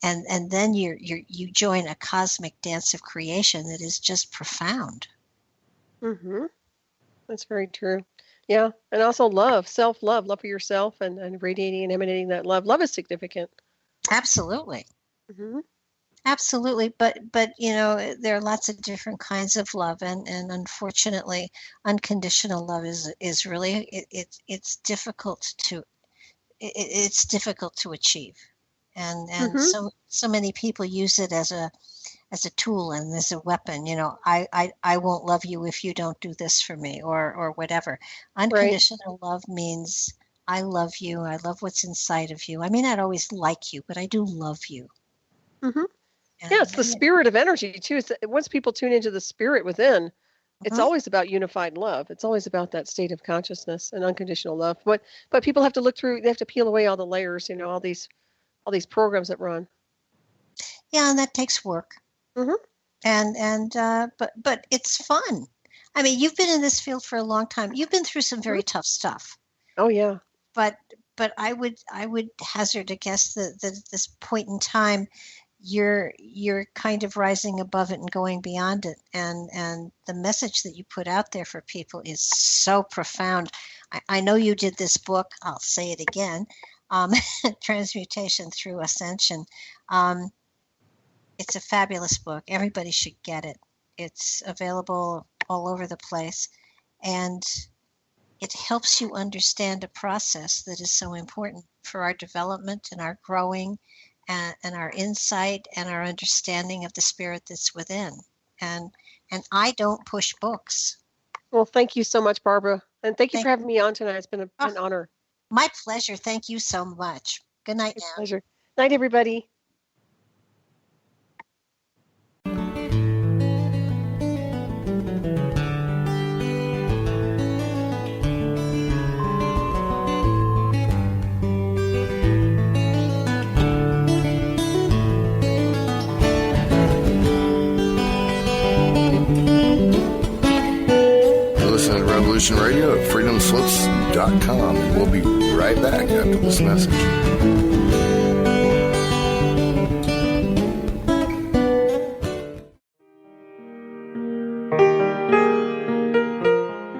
And then you join a cosmic dance of creation that is just profound.
That's very true. Yeah, and also love, self-love, love for yourself, and radiating and emanating that love. Love is significant.
Absolutely.
Mm-hmm.
Absolutely. But there are lots of different kinds of love, and unfortunately, unconditional love is really it's difficult to it's difficult to achieve. And
Mm-hmm.
so many people use it as a tool and as a weapon. I won't love you if you don't do this for me, or whatever.
Right.
Unconditional love means I love you. I love what's inside of you. I may not always like you, but I do love you.
Mm-hmm. Yeah,
And
it's the spirit of energy too. Once people tune into the spirit within, it's
mhm.
always about unified love. It's always about that state of consciousness and unconditional love. But people have to look through. They have to peel away all the layers. All these programs that run.
Yeah, and that takes work.
Mm-hmm.
But it's fun. I mean, you've been in this field for a long time. You've been through some very tough stuff.
Oh yeah.
But I would hazard a guess that at this point in time, you're kind of rising above it and going beyond it, and the message that you put out there for people is so profound. I know you did this book. I'll say it again, Transmutation Through Ascension. It's a fabulous book. Everybody should get it. It's available all over the place, and it helps you understand a process that is so important for our development and our growing, and our insight and our understanding of the spirit that's within. And I don't push books.
Well, thank you so much, Barbara, and thank you for
Thank
having me on tonight. It's been an honor.
My pleasure. Thank you so much. Good night
My
now.
pleasure. Night, everybody.
Listen to Revolution Radio at freedomslips.com, and we'll be right back after this message.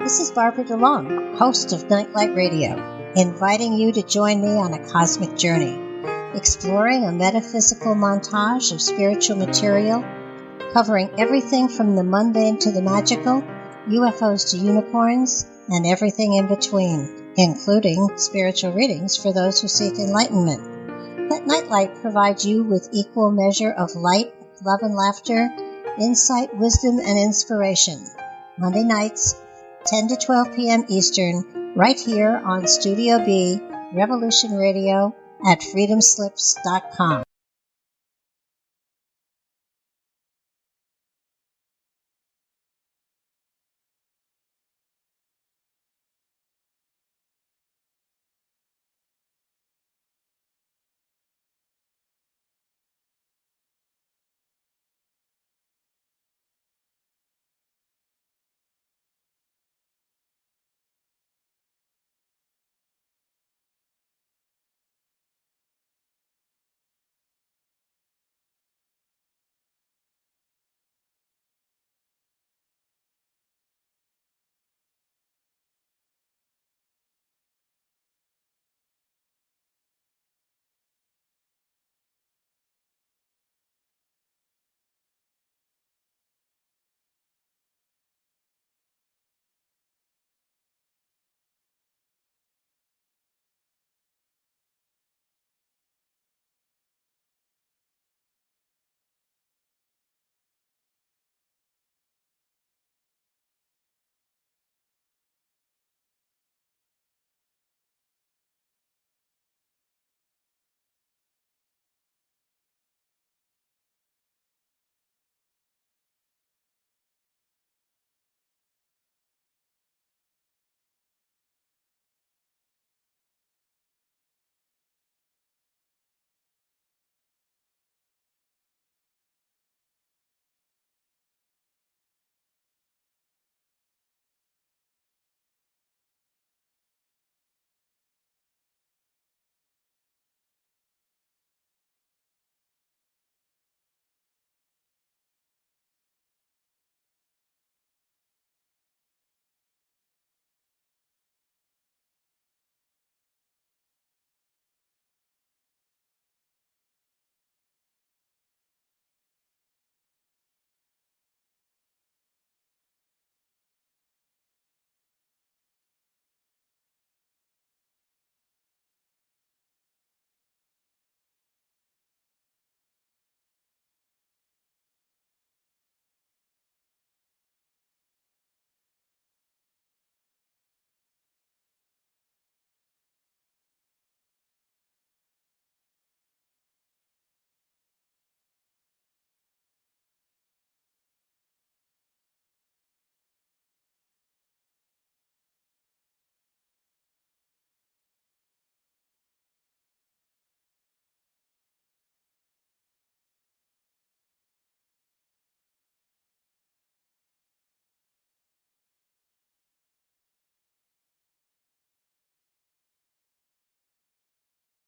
This is Barbara Delong, host of Nightlight Radio, inviting you to join me on a cosmic journey, exploring a metaphysical montage of spiritual material, covering everything from the mundane to the magical, UFOs to unicorns, and everything in between, including spiritual readings for those who seek enlightenment. Let Nightlight provide you with equal measure of light, love and laughter, insight, wisdom, and inspiration. Monday nights, 10 to 12 p.m. Eastern, right here on Studio B, Revolution Radio at freedomslips.com.